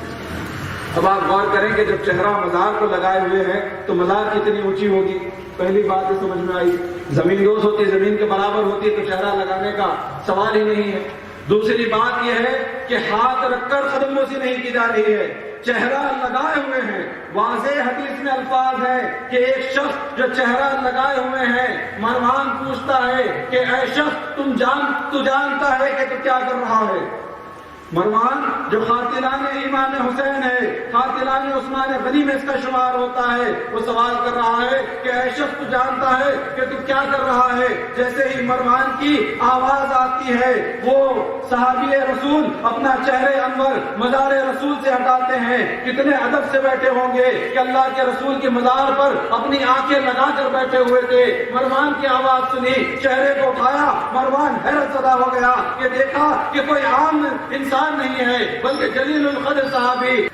اب آپ غور کریں کہ جب چہرہ مزار کو لگائے ہوئے ہیں تو مزار کتنی اونچی ہوگی؟ پہلی بات یہ سمجھ میں آئی، زمین دوز ہوتی، زمین کے برابر ہوتی تو چہرہ لگانے کا سوال ہی نہیں ہے۔ دوسری بات یہ ہے کہ ہاتھ رکھ کر قدم بوسی نہیں کی جا رہی ہے، چہرہ لگائے ہوئے ہیں۔ واضح حدیث میں الفاظ ہے کہ ایک شخص جو چہرہ لگائے ہوئے ہیں، مروان پوچھتا ہے کہ اے شخص تو جانتا ہے کہ تو کیا کر رہا ہے؟ مروان جو قاتلان امام حسین ہے، قاتلان عثمان غنی میں اس کا شمار ہوتا ہے، وہ سوال کر رہا ہے کہ اے شخص تو جانتا ہے کہ تو کیا کر رہا ہے؟ جیسے ہی مروان کی آواز آتی ہے وہ صحابی رسول اپنا چہرے انور مزار رسول سے ہٹاتے ہیں۔ کتنے ادب سے بیٹھے ہوں گے کہ اللہ کے رسول کی مزار پر اپنی آنکھیں لگا کر بیٹھے ہوئے تھے۔ مروان کی آواز سنی، چہرے کو اٹھایا، مروان حیرت زدہ ہو گیا کہ دیکھا کہ کوئی عام انسان نہیں ہے بلکہ جلیل القدر صحابی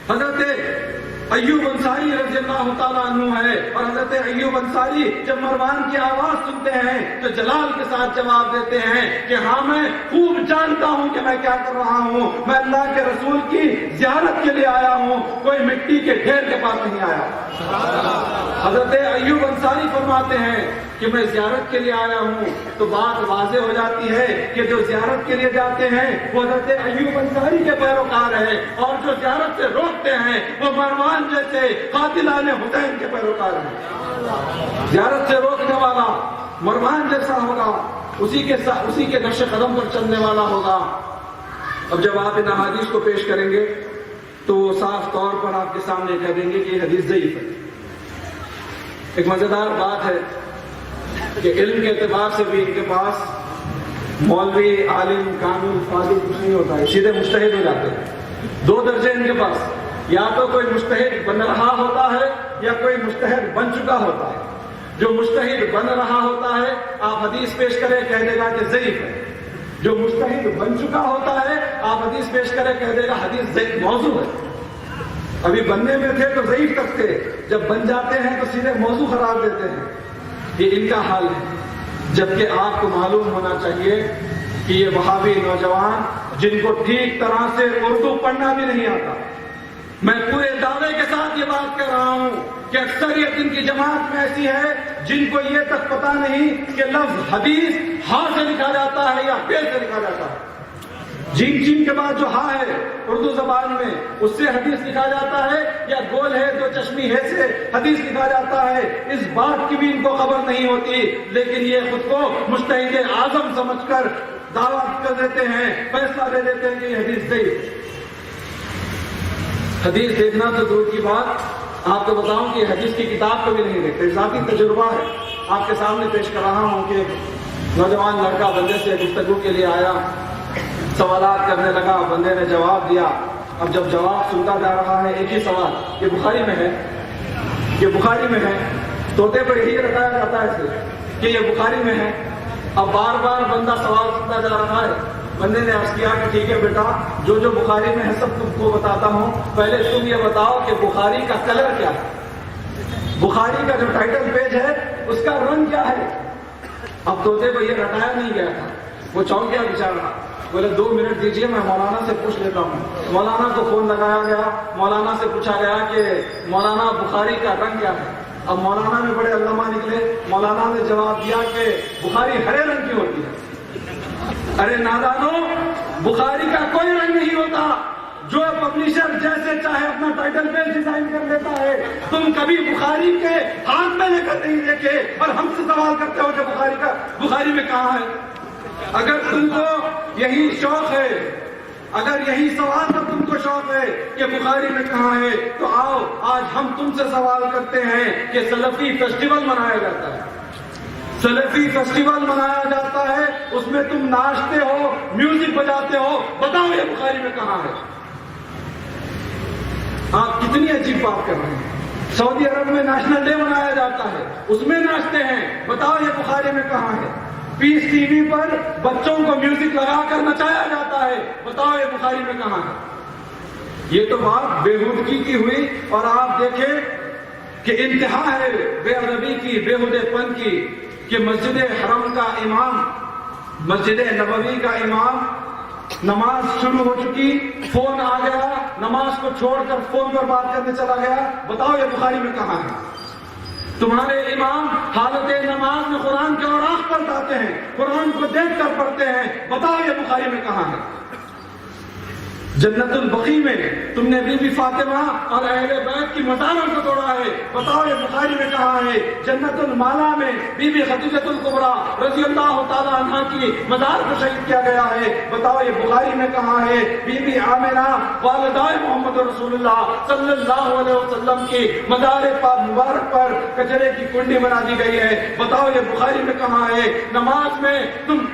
حضرت ایوب انصاری رضی اللہ تعالیٰ عنہ ہے، اور حضرت ایوب انصاری جب مروان کی آواز سنتے ہیں تو جلال کے ساتھ جواب دیتے ہیں کہ ہاں میں خوب جانتا ہوں کہ میں کیا کر رہا ہوں، میں اللہ کے رسول کی زیارت کے لیے آیا ہوں، کوئی مٹی کے ڈھیر کے پاس نہیں آیا۔ حضرت ایوب انصاری فرماتے ہیں کہ میں زیارت کے لیے آیا ہوں، تو بات واضح ہو جاتی ہے کہ جو زیارت کے لیے جاتے ہیں وہ حضرت ایوب انصاری کے پیروکار ہیں، اور جو زیارت سے روکتے ہیں وہ مروان جیسے قاتلان حسین کے پیروکار ہیں۔ زیارت سے روکنے والا مروان جیسا ہوگا، اسی کے نقش قدم پر چلنے والا ہوگا۔ اب جب آپ ان احادیث کو پیش کریں گے تو وہ صاف طور پر آپ کے سامنے کہہ دیں گے کہ یہ حدیث ضعیف ہے۔ ایک مزیدار بات ہے کہ علم کے اعتبار سے بھی ان کے پاس مولوی، عالم، قانون، فاضل کچھ نہیں ہوتا ہے، سیدھے مجتہد ہو جاتے ہیں۔ دو درجے ان کے پاس، یا تو کوئی مجتہد بن رہا ہوتا ہے یا کوئی مجتہد بن چکا ہوتا ہے۔ جو مجتہد بن رہا ہوتا ہے آپ حدیث پیش کریں کہہ دے گا کہ ضعیف ہے، جو مجتہد بن چکا ہوتا ہے آپ حدیث پیش کریں کہہ دے گا حدیث ضعیف موضوع ہے۔ ابھی بننے میں تھے تو ضعیف تک تھے، جب بن جاتے ہیں تو سیدھے موضوع قرار دیتے ہیں۔ یہ ان کا حال ہے، جبکہ آپ کو معلوم ہونا چاہیے کہ یہ وہابی نوجوان جن کو ٹھیک طرح سے اردو پڑھنا بھی نہیں آتا، میں پورے دعوے کے ساتھ یہ بات کر رہا ہوں کہ اکثریت ان کی جماعت میں ایسی ہے جن کو یہ تک پتا نہیں کہ لفظ حدیث ہاں سے لکھا جاتا ہے یا پے سے لکھا جاتا ہے۔ جیم کے بعد جو ہاں ہے اردو زبان میں اس سے حدیث لکھا جاتا ہے، یا گول ہے دو چشمی ہے سے حدیث لکھا جاتا ہے، اس بات کی بھی ان کو خبر نہیں ہوتی، لیکن یہ خود کو مجتہد اعظم سمجھ کر دعویٰ کر دیتے ہیں، فیصلہ دے دیتے ہیں کہ یہ حدیث ضعیف۔ حدیث دیکھنا تو دور کی بات، آپ کو بتاؤں کہ حدیث کی کتاب کو بھی نہیں دیکھتے، ذاتی تجربہ ہے، آپ کے سامنے پیش کر رہا ہوں کہ نوجوان لڑکا بندے سے گفتگو کے لیے آیا، سوالات کرنے لگا، بندے نے جواب دیا۔ اب جب جواب سنتا جا رہا ہے ایک ہی سوال، یہ بخاری میں ہے، یہ بخاری میں ہے، طوطے پر یہی رٹایا جاتا ہے اسے کہ یہ بخاری میں ہے۔ اب بار بار بندہ سوال سنتا جا رہا ہے، بندے نے عرض کیا کہ ٹھیک ہے بیٹا، جو جو بخاری میں ہے سب تم کو بتاتا ہوں، پہلے تم یہ بتاؤ کہ بخاری کا کلر کیا ہے، بخاری کا جو ٹائٹل پیج ہے اس کا رنگ کیا ہے۔ اب طوطے کو یہ رٹایا نہیں گیا تھا، وہ چونک گیا بیچارہ، بولے 2 منٹ دیجئے میں مولانا سے پوچھ لیتا ہوں۔ مولانا کو فون لگایا گیا، مولانا سے پوچھا گیا کہ مولانا بخاری کا رنگ کیا ہے۔ اب مولانا میں بڑے علامہ نکلے، مولانا نے جواب دیا کہ بخاری ہرے رنگ کی ہوتی ہے۔ ارے نادانو، بخاری کا کوئی رنگ نہیں ہوتا، جو پبلشر جیسے چاہے اپنا ٹائٹل پیج ڈیزائن کر لیتا ہے۔ تم کبھی بخاری کے ہاتھ میں لے کر نہیں دیکھے اور ہم سے سوال کرتے ہو کہ بخاری میں کہاں ہے۔ اگر تم کو یہی شوق ہے، اگر یہی سوال کا تم کو شوق ہے کہ بخاری میں کہاں ہے، تو آؤ آج ہم تم سے سوال کرتے ہیں کہ سلفی فیسٹیول منایا جاتا ہے، سلفی فیسٹیول منایا جاتا ہے، اس میں تم ناچتے ہو، میوزک بجاتے ہو، بتاؤ یہ بخاری میں کہاں ہے۔ آپ کتنی عجیب بات کر رہے ہیں۔ سعودی عرب میں نیشنل ڈے منایا جاتا ہے، اس میں ناچتے ہیں، بتاؤ یہ بخاری میں کہاں ہے۔ پیس ٹی وی پر بچوں کو میوزک لگا کر نچایا جاتا ہے، بتاؤ یہ بخاری میں کہاں ہے۔ یہ تو بات بےہودگی کی ہوئی، اور آپ دیکھیں کہ انتہا ہے بے ادبی کی، بےہودے پن کی، کہ مسجد حرم کا امام، مسجد نبوی کا امام، نماز شروع ہو چکی، فون آ گیا، نماز کو چھوڑ کر فون پر بات کرنے چلا گیا، بتاؤ یہ بخاری میں کہاں ہے۔ تمہارے امام حالت نماز میں قرآن کے اوراق پڑھاتے ہیں، قرآن کو دیکھ کر پڑھتے ہیں، بتاؤ یہ بخاری میں کہاں ہے۔ جنت البقیع میں تم نے بی بی فاطمہ اور اہل بیت کی مزاروں کو توڑا ہے، بتاؤ یہ بخاری میں کہاں ہے۔ جنت المالا میں بی بی خدیجۃ الکبریٰ رضی اللہ تعالی عنہا کی مزار کو شہید کیا گیا ہے، بتاؤ یہ بخاری میں کہاں ہے۔ بی بی آمنہ والدہ محمد رسول اللہ صلی اللہ علیہ وسلم کی مزار پاک مبارک پر کچرے کی کنڈی بنا دی گئی ہے، بتاؤ یہ بخاری میں کہاں ہے۔ نماز میں تم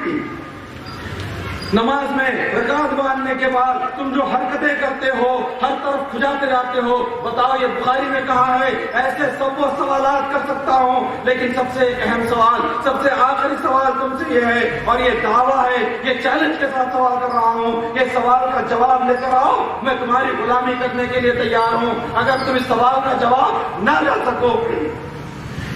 نماز میں رکعت باندھنے کے بعد تم جو حرکتیں کرتے ہو، ہر طرف کھجاتے جاتے ہو، بتاؤ یہ بخاری میں کہاں ہے؟ ایسے سب وہ سوالات کر سکتا ہوں، لیکن سب سے ایک اہم سوال، سب سے آخری سوال تم سے یہ ہے، اور یہ دعویٰ ہے، یہ چیلنج کے ساتھ سوال کر رہا ہوں، یہ سوال کا جواب لے کر آؤ، میں تمہاری غلامی کرنے کے لیے تیار ہوں۔ اگر تم اس سوال کا جواب نہ لا سکو،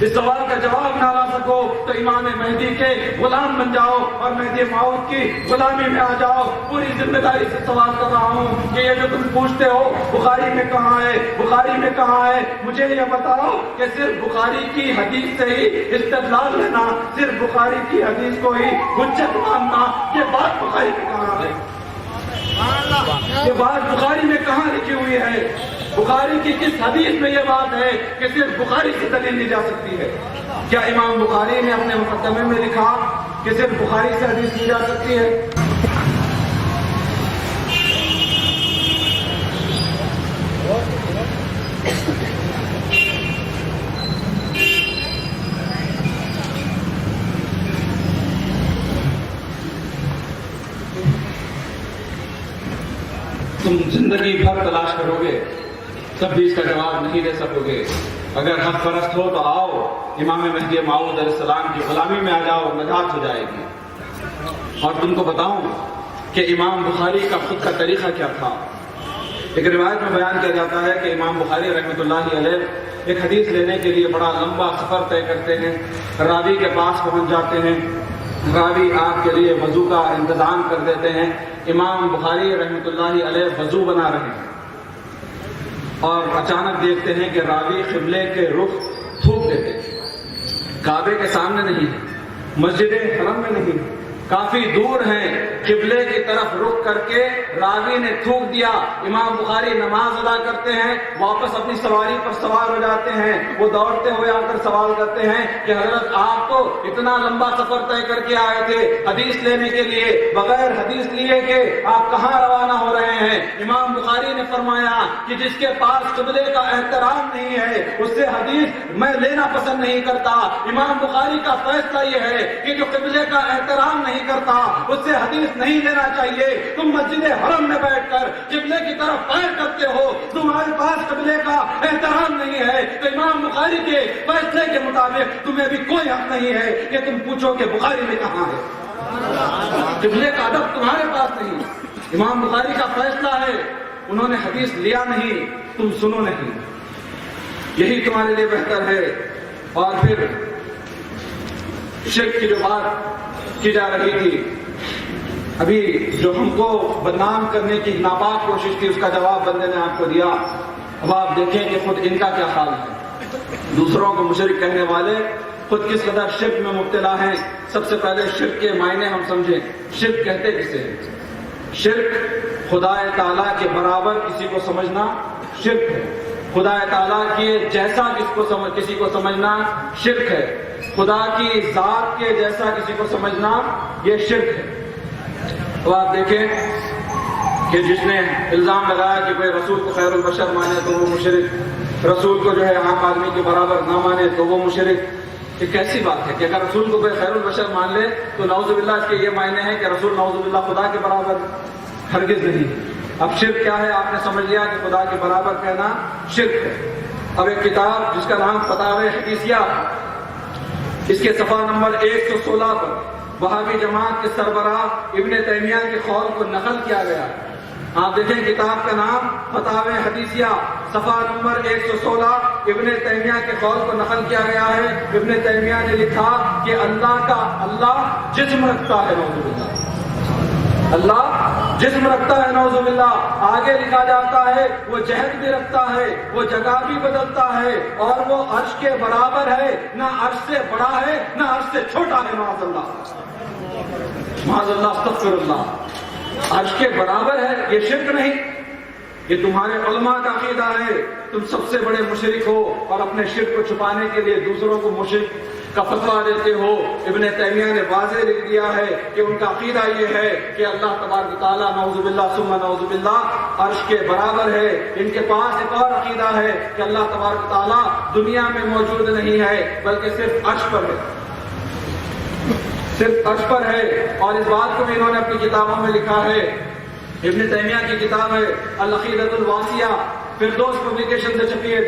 اس سوال کا جواب نہ لا سکو تو امام مہدی کے غلام بن جاؤ اور مہدی موعود کی غلامی میں آ جاؤ۔ پوری ذمہ داری سے سوال کر رہا ہوں کہ یہ جو تم پوچھتے ہو بخاری میں کہاں ہے، بخاری میں کہاں ہے، مجھے یہ بتاؤ کہ صرف بخاری کی حدیث سے ہی استدلال لینا، صرف بخاری کی حدیث کو ہی حجت ماننا، یہ بات بخاری میں کہاں ہے؟ یہ بات بخاری میں کہاں لکھی ہوئی ہے؟ بخاری کی کس حدیث میں یہ بات ہے کہ صرف بخاری سے دلیل لی جا سکتی ہے؟ کیا امام بخاری نے اپنے مقدمے میں لکھا کہ صرف بخاری سے حدیث لی جا سکتی ہے؟ تم زندگی بھر تلاش کرو گے تب بھی اس کا جواب نہیں دے سکو گے۔ اگر حق پرست ہو تو آؤ، امام مہدی موعود علیہ السلام کی غلامی میں آ جاؤ، نجات ہو جائے گی۔ اور تم کو بتاؤں کہ امام بخاری کا خود کا طریقہ کیا تھا۔ ایک روایت میں بیان کیا جاتا ہے کہ امام بخاری رحمۃ اللہ علیہ ایک حدیث لینے کے لیے بڑا لمبا سفر طے کرتے ہیں، راوی کے پاس پہنچ جاتے ہیں، راوی آپ کے لیے وضو کا انتظام کر دیتے ہیں۔ امام بخاری رحمۃ اللہ علیہ وضو بنا رہے ہیں اور اچانک دیکھتے ہیں کہ راوی قبلے کے رخ تھوک دیتے ہیں۔ کعبے کے سامنے نہیں ہے، مسجد حرم میں نہیں ہے، کافی دور ہیں، قبلے کی طرف رخ کر کے راوی نے تھوک دیا۔ امام بخاری نماز ادا کرتے ہیں، واپس اپنی سواری پر سوار ہو جاتے ہیں، وہ دوڑتے ہوئے آ کر سوال کرتے ہیں کہ حضرت آپ تو اتنا لمبا سفر طے کر کے آئے تھے حدیث لینے کے لیے، بغیر حدیث لیے کہ آپ کہاں روانہ ہو رہے ہیں؟ امام بخاری نے فرمایا کہ جس کے پاس قبلے کا احترام نہیں ہے اس سے حدیث میں لینا پسند نہیں کرتا۔ امام بخاری کا فیصلہ یہ ہے کہ جو قبلے کا احترام نہیں کرتا اس سے حدیث نہیں لینا چاہیے۔ تم مسجد حرم میں بیٹھ کر قبلے کی طرف پیر کرتے ہو، تمہارے پاس قبلے کا احترام نہیں ہے تو امام بخاری کے فیصلے کے مطابق تمہیں بھی کوئی حق نہیں ہے کہ تم پوچھو کہ بخاری میں کہاں ہے۔ قبلے کا ادب تمہارے پاس نہیں، امام بخاری کا فیصلہ ہے، انہوں نے حدیث لیا نہیں، تم سنو نہیں، یہی تمہارے لیے بہتر ہے۔ اور پھر شرک کی جو بات کی جا رہی تھی، ابھی جو ہم کو بدنام کرنے کی ناپاک کوشش تھی اس کا جواب بندے نے آپ کو دیا۔ اب آپ دیکھیں کہ خود ان کا کیا حال ہے، دوسروں کو مشرک کہنے والے خود کس قدر شرک میں مبتلا ہیں۔ سب سے پہلے شرک کے معنی ہم سمجھیں، شرک کہتے کسے ہیں؟ شرک خدا تعالیٰ کے برابر کسی کو سمجھنا شرک ہے، خدا تعالیٰ کے جیسا کسی کو سمجھنا شرک ہے، خدا کی ذات کے جیسا کسی کو سمجھنا یہ شرک ہے۔ تو آپ دیکھیں کہ جس نے الزام لگایا کہ کوئی رسول کو خیر البشر مانے تو وہ مشرک، رسول کو جو ہے عام آدمی کے برابر نہ مانے تو وہ مشرک، یہ کیسی بات ہے کہ اگر رسول کو کوئی خیر البشر مان لے تو نعوذ باللہ اس کے یہ معنی ہے کہ رسول نعوذ باللہ خدا کے برابر؟ ہرگز نہیں۔ اب شرک کیا ہے آپ نے سمجھ لیا کہ خدا کے برابر کہنا شرک ہے۔ اب ایک کتاب جس کا نام فتاوی حدیثیہ، اس کے صفحہ نمبر 116 پر وہابی جماعت کے سربراہ ابن تیمیہ کے قول کو نقل کیا گیا۔ آپ دیکھیں کتاب کا نام فتاوی حدیثیہ، صفحہ نمبر 116، ابن تیمیہ کے قول کو نقل کیا گیا ہے۔ ابن تیمیہ نے لکھا کہ اللہ جسم رکھتا ہے، نعوذ باللہ، اللہ جسم رکھتا ہے، نعوذ باللہ۔ آگے لکھا جاتا ہے وہ جہت بھی رکھتا ہے، وہ جگہ بھی بدلتا ہے، اور وہ عرش کے برابر ہے، نہ عرش سے بڑا ہے نہ عرش سے چھوٹا ہے، معاذ اللہ، معاذ اللہ، استغفر اللہ۔ عرش کے برابر ہے، یہ شرک نہیں، یہ تمہارے علماء کا عقیدہ ہے۔ تم سب سے بڑے مشرک ہو اور اپنے شرک کو چھپانے کے لیے دوسروں کو مشرک کا فتویٰ دیتے ہو۔ ابن تیمیہ نے واضح لکھ دیا ہے کہ ان کا عقیدہ یہ ہے کہ اللہ تبارک تعالیٰ نعوذ باللہ ثم نعوذ باللہ عرش کے برابر ہے۔ ان کے پاس ایک اور عقیدہ ہے کہ اللہ تبارک تعالیٰ دنیا میں موجود نہیں ہے بلکہ صرف عرش پر ہے۔ صرف عرش پر ہے، اور اس بات کو بھی انہوں نے اپنی کتابوں میں لکھا ہے۔ ابن تیمیہ کی کتاب ہے العقیدۃ الواسیہ، فردوس پبلیکیشن سے چھپی ہے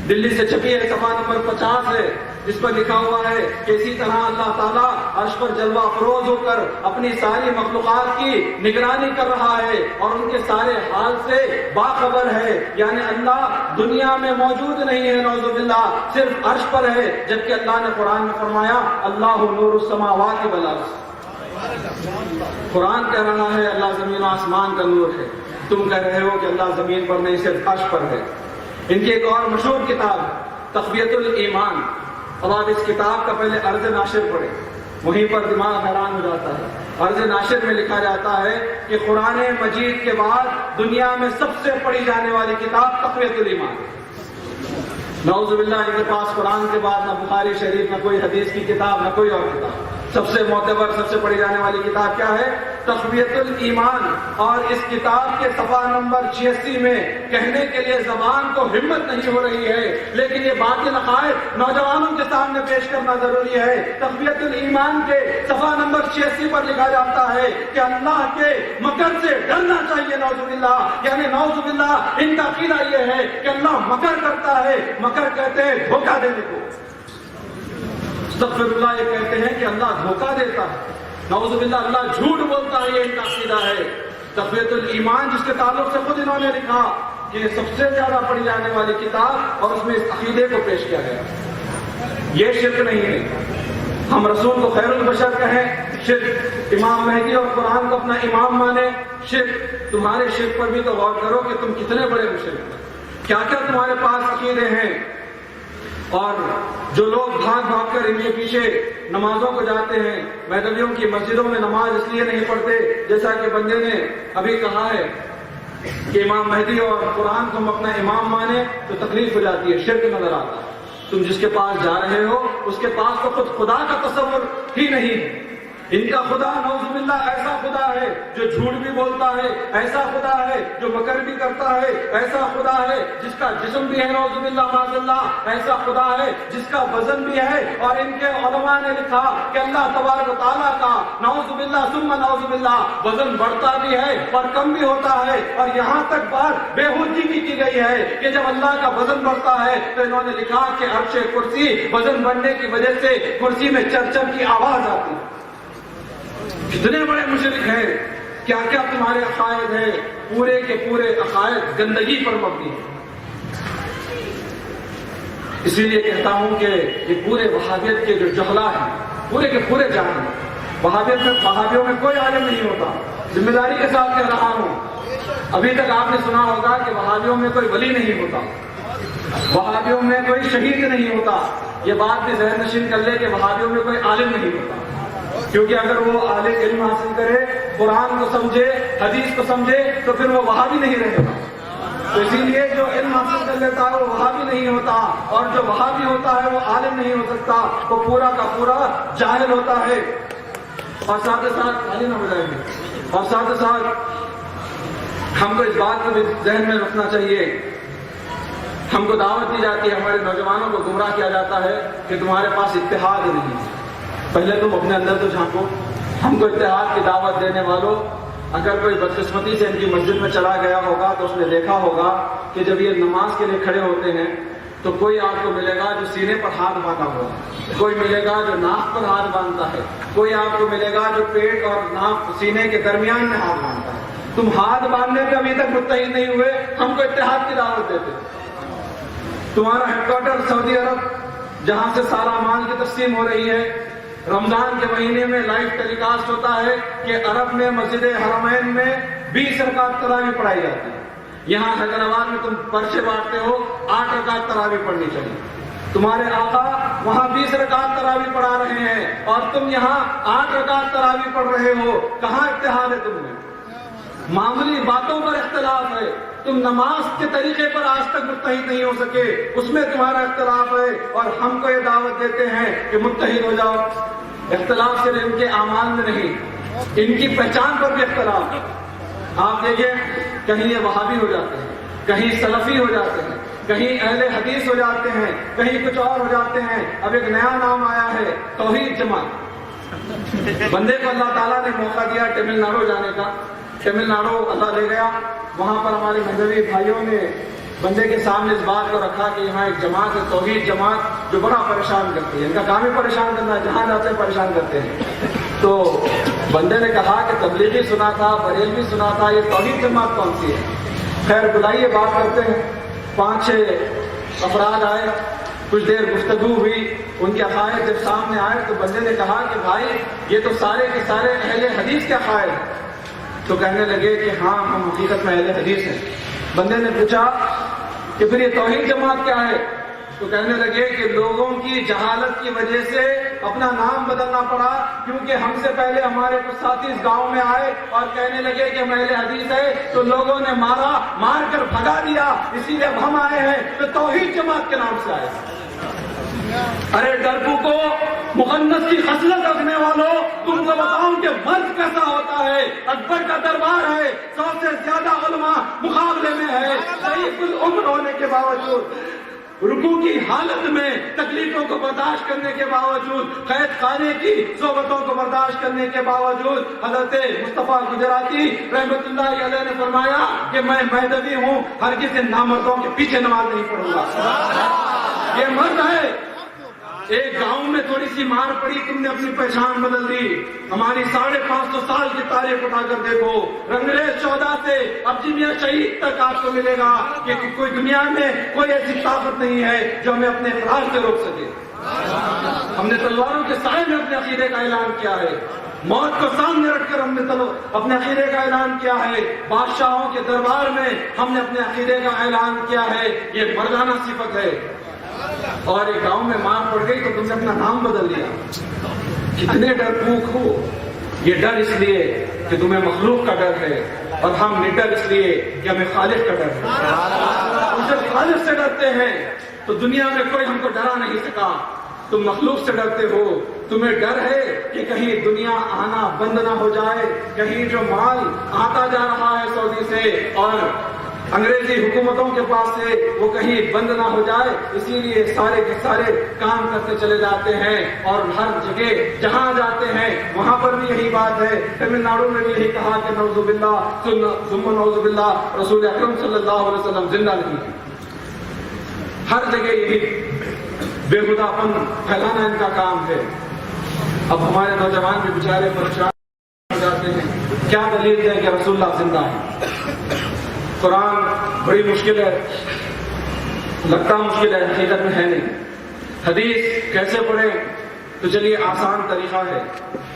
دلی سے چھپی ہے، صفحہ نمبر 50 ہے، جس پر لکھا ہوا ہے کہ اسی طرح اللہ تعالیٰ عرش پر جلوہ افروز ہو کر اپنی ساری مخلوقات کی نگرانی کر رہا ہے اور ان کے سارے حال سے باخبر ہے۔ یعنی اللہ دنیا میں موجود نہیں ہے، نعوذ باللہ، صرف عرش پر ہے، جبکہ اللہ نے قرآن میں فرمایا اللہ نور السماوات والارض۔ قرآن کہہ رہا ہے اللہ زمین و آسمان کا نور ہے، تم کہہ رہے ہو کہ اللہ زمین پر نہیں صرف عرش پر ہے۔ ان کی ایک اور مشہور کتاب تقویۃ الایمان، اب آپ اس کتاب کا پہلے عرض ناشر پڑھیں، وہیں پر دماغ حیران ہو جاتا ہے۔ عرض ناشر میں لکھا جاتا ہے کہ قرآن مجید کے بعد دنیا میں سب سے پڑھی جانے والی کتاب تقویۃ الایمان۔ نعوذ باللہ، ان کے پاس قرآن کے بعد نہ بخاری شریف، نہ کوئی حدیث کی کتاب، نہ کوئی اور کتاب۔ سب سے معتبر، سب سے پڑھی جانے والی کتاب کیا ہے؟ تقویۃ الایمان۔ اور اس کتاب کے صفحہ نمبر 86 میں کہنے کے لیے زبان کو ہمت نہیں ہو رہی ہے، لیکن یہ باطل عقائد نوجوانوں کے سامنے پیش کرنا ضروری ہے۔ تقویۃ الایمان کے صفحہ نمبر 86 پر لکھا جاتا ہے کہ اللہ کے مکر سے ڈرنا چاہیے، نعوذ باللہ۔ یعنی نعوذ باللہ ان کا عقیدہ یہ ہے کہ اللہ مکر کرتا ہے، مکر کہتے ہیں دھوکہ دینے کو، استغفر اللہ، یہ کہتے ہیں کہ اللہ دھوکہ دیتا ہے، نعوذ باللہ اللہ جھوٹ بولتا ہے، یہ ان کا عقیدہ ہے۔ تقویۃ الایمان جس کے تعلق سے خود انہوں نے لکھا کہ یہ سب سے زیادہ پڑھی جانے والی کتاب، اور اس میں اس عقیدے کو پیش کیا گیا۔ یہ شرک نہیں ہے، ہم رسول کو خیر البشر کہیں، شرک امام مہدی اور قرآن کو اپنا امام مانے، شرک۔ تمہارے شرک پر بھی تو غور کرو کہ تم کتنے بڑے مشرک ہو، کیا کیا تمہارے پاس عقیدے ہیں۔ اور جو لوگ بھاگ بھاگ کر ان کے پیچھے نمازوں کو جاتے ہیں، مہدویوں کی مسجدوں میں نماز اس لیے نہیں پڑھتے، جیسا کہ بندے نے ابھی کہا ہے کہ امام مہدی اور قرآن کو ہم اپنا امام مانے تو تکلیف ہو جاتی ہے، شرک نظر آتا ہے۔ تم جس کے پاس جا رہے ہو اس کے پاس تو خود خدا کا تصور ہی نہیں ہے۔ ان کا خدا نعوذ باللہ ایسا خدا ہے جو جھوٹ بھی بولتا ہے، ایسا خدا ہے جو مکر بھی کرتا ہے، ایسا خدا ہے جس کا جسم بھی ہے، نعوذ باللہ معاذ اللہ، ایسا خدا ہے جس کا وزن بھی ہے۔ اور ان کے علماء نے لکھا کہ اللہ تبارک و تعالیٰ کا نعوذ باللہ ثم نعوذ باللہ وزن بڑھتا بھی ہے اور کم بھی ہوتا ہے، اور یہاں تک بات بےہودگی بھی کی گئی ہے کہ جب اللہ کا وزن بڑھتا ہے تو انہوں نے لکھا کہ عرش کرسی وزن بڑھنے کی وجہ سے کرسی میں چرچر کی آواز آتی ہے۔ کتنے بڑے مشرک ہیں، کیا کیا تمہارے عقائد ہیں، پورے کے پورے عقائد گندگی پر مبنی ہیں۔ اسی لیے کہتا ہوں کہ یہ پورے وہابیت کے جو جہلا ہیں پورے کے پورے جاہل ہیں۔ وہابیوں میں کوئی عالم نہیں ہوتا، ذمہ داری کے ساتھ کہہ رہا ہوں۔ ابھی تک آپ نے سنا ہوگا کہ وہابیوں میں کوئی ولی نہیں ہوتا، وہابیوں میں کوئی شہید نہیں ہوتا۔ یہ بات بھی ذہن نشین کر لے کہ وہابیوں میں کوئی عالم نہیں ہوتا، کیونکہ اگر وہ عالم علم حاصل کرے، قرآن کو سمجھے، حدیث کو سمجھے، تو پھر وہ وہابی نہیں رہے گا۔ تو اسی لیے جو علم حاصل کر لیتا ہے وہ وہابی نہیں ہوتا، اور جو وہابی ہوتا ہے وہ عالم نہیں ہو سکتا، وہ پورا کا پورا جاہل ہوتا ہے۔ اور ساتھ ساتھ خالی نہ ہو جائیں گے، اور ساتھ ساتھ ہم کو اس بات کو بھی ذہن میں رکھنا چاہیے، ہم کو دعوت دی جاتی ہے، ہمارے نوجوانوں کو گمراہ کیا جاتا ہے کہ تمہارے پاس اتحاد نہیں ہے۔ پہلے تم اپنے اندر تو جھانکو۔ ہم کو اتحاد کی دعوت دینے والوں، اگر کوئی بدقسمتی سے ان کی مسجد میں چلا گیا ہوگا تو اس نے دیکھا ہوگا کہ جب یہ نماز کے لیے کھڑے ہوتے ہیں تو کوئی آپ کو ملے گا جو سینے پر ہاتھ باندھا ہوا ہے، کوئی ملے گا جو ناک پر ہاتھ باندھتا ہے، کوئی آپ کو ملے گا جو پیٹ اور ناک سینے کے درمیان میں ہاتھ باندھتا ہے۔ تم ہاتھ باندھنے پہ ابھی تک متحد نہیں ہوئے، ہم کو اتحاد کی دعوت دیتے۔ تمہارا ہیڈ کوارٹر سعودی عرب، جہاں سے سارا مال کی تقسیم ہو رہی ہے، رمضان کے مہینے میں لائیو ٹیلی کاسٹ ہوتا ہے کہ عرب میں مسجد حرمین میں 20 رکعت تراویح پڑھائی جاتی ہے۔ یہاں حیدرآباد میں تم پرچے بانٹتے ہو، 8 رکعت تراویح پڑھنی چاہیے۔ تمہارے آقا وہاں 20 رکعت تراویح پڑھا رہے ہیں اور تم یہاں 8 رکعت تراویح پڑھ رہے ہو، کہاں اتحاد ہے تم میں؟ معمولی باتوں پر اختلاف ہے، تم نماز کے طریقے پر آج تک متحد نہیں ہو سکے، اس میں تمہارا اختلاف ہے، اور ہم کو یہ دعوت دیتے ہیں کہ متحد ہو جاؤ۔ اختلاف صرف ان کے اعمال میں نہیں، ان کی پہچان پر بھی اختلاف ہے۔ آپ دیکھیں، کہیں یہ وہابی ہو جاتے ہیں، کہیں سلفی ہو جاتے ہیں، کہیں اہل حدیث ہو جاتے ہیں، کہیں کچھ اور ہو جاتے ہیں۔ اب ایک نیا نام آیا ہے توحید جماعت۔ بندے کو اللہ تعالیٰ نے موقع دیا تمل ناڈو جانے کا، تمل ناڈو اللہ لے گیا، وہاں پر ہمارے مذہبی بھائیوں نے بندے کے سامنے اس بات کو رکھا کہ یہاں ایک جماعت ہے، توحید جماعت، جو بڑا پریشان کرتی ہے، ان کا کام ہی پریشان کرنا ہے، جہاں جاتے ہیں پریشان کرتے ہیں۔ تو بندے نے کہا کہ تبلیغی سنا تھا، بریلوی سنا تھا، یہ توحید جماعت کون سی ہے؟ خیر بلائیے بات کرتے ہیں۔ 5-6 افراد آئے، کچھ دیر گفتگو ہوئی، ان کے عقائد جب سامنے آئے تو بندے نے کہا کہ بھائی یہ تو سارے کے سارے اہل حدیث کے عقائد ہیں۔ تو کہنے لگے کہ ہاں ہم حقیقت میں اہل حدیث ہیں۔ بندے نے پوچھا کہ پھر یہ توحید جماعت کیا ہے؟ تو کہنے لگے کہ لوگوں کی جہالت کی وجہ سے اپنا نام بدلنا پڑا، کیونکہ ہم سے پہلے ہمارے کچھ ساتھی اس گاؤں میں آئے اور کہنے لگے کہ ہم اہل حدیث ہے، تو لوگوں نے مار کر بھگا دیا، اسی لیے اب ہم آئے ہیں تو توحید جماعت کے نام سے آئے۔ ارے ڈرپو کو مخنث کی خصلت رکھنے والوں، تم کو بتاؤں کہ مرد کیسا ہوتا ہے۔ اکبر کا دربار ہے، 100 سے زیادہ علماء مقابلے میں ہے، ضعیف العمر ہونے کے باوجود، رکوع کی حالت میں تکلیفوں کو برداشت کرنے کے باوجود، قید خانے کی صحبتوں کو برداشت کرنے کے باوجود، حضرت مصطفیٰ گجراتی رحمت اللہ علیہ نے فرمایا کہ میں مہدوی ہوں، ہرگز ان نامردوں کے پیچھے نماز نہیں پڑھوں گا۔ یہ مرد ہے۔ ایک گاؤں میں تھوڑی سی مار پڑی، تم نے اپنی پہچان بدل دی۔ ہماری 550 سال کی تاریخ اٹھا کر دیکھو، رنگریز 14 سے اب جمعہ شہید تک آپ کو ملے گا کہ کوئی دنیا میں کوئی ایسی طاقت نہیں ہے جو ہمیں اپنے اقرار سے روک سکے۔ ہم نے تلواروں کے سائے میں اپنے عقیدے کا اعلان کیا ہے، موت کو سامنے رکھ کر ہم نے اپنے عقیدے کا اعلان کیا ہے، بادشاہوں کے دربار میں ہم نے اپنے عقیدے کا اعلان کیا ہے۔ یہ مردانہ صفت ہے۔ اور ایک گاؤں میں مار پڑ گئی تو تم نے اپنا نام بدل لیا۔ کتنے ڈرپوک ہو۔ یہ ڈر اس لیے کہ تمہیں مخلوق کا ڈر ہے، اور ہم نڈر اس لیے کہ ہمیں خالق کا ڈر ہے۔ ہم جب خالق سے ڈرتے ہیں تو دنیا میں کوئی ہم کو ڈرا نہیں سکا۔ تم مخلوق سے ڈرتے ہو، تمہیں ڈر ہے کہ کہیں دنیا آنا بند نہ ہو جائے، کہیں جو مال آتا جا رہا ہے سعودی سے اور انگریزی حکومتوں کے پاس سے وہ کہیں بند نہ ہو جائے، اسی لیے سارے کے سارے کام کرتے چلے جاتے ہیں، اور ہر جگہ جہاں جاتے ہیں وہاں پر بھی یہی بات ہے۔ تمل ناڈو میں بھی یہی کہا کہ نعوذ باللہ ثم نعوذ باللہ رسول اکرم صلی اللہ علیہ وسلم زندہ نہیں ہے۔ ہر جگہ یہی بےہودہ پن پھیلانا ان کا کام ہے۔ اب ہمارے نوجوان بھی بیچارے پریشان ہو جاتے ہیں، کیا دلیل ہے کہ رسول اللہ زندہ ہے؟ قرآن بڑی مشکل ہے، لگتا مشکل ہے، حقیقت میں ہے نہیں۔ حدیث کیسے پڑھیں؟ تو چلیے آسان طریقہ ہے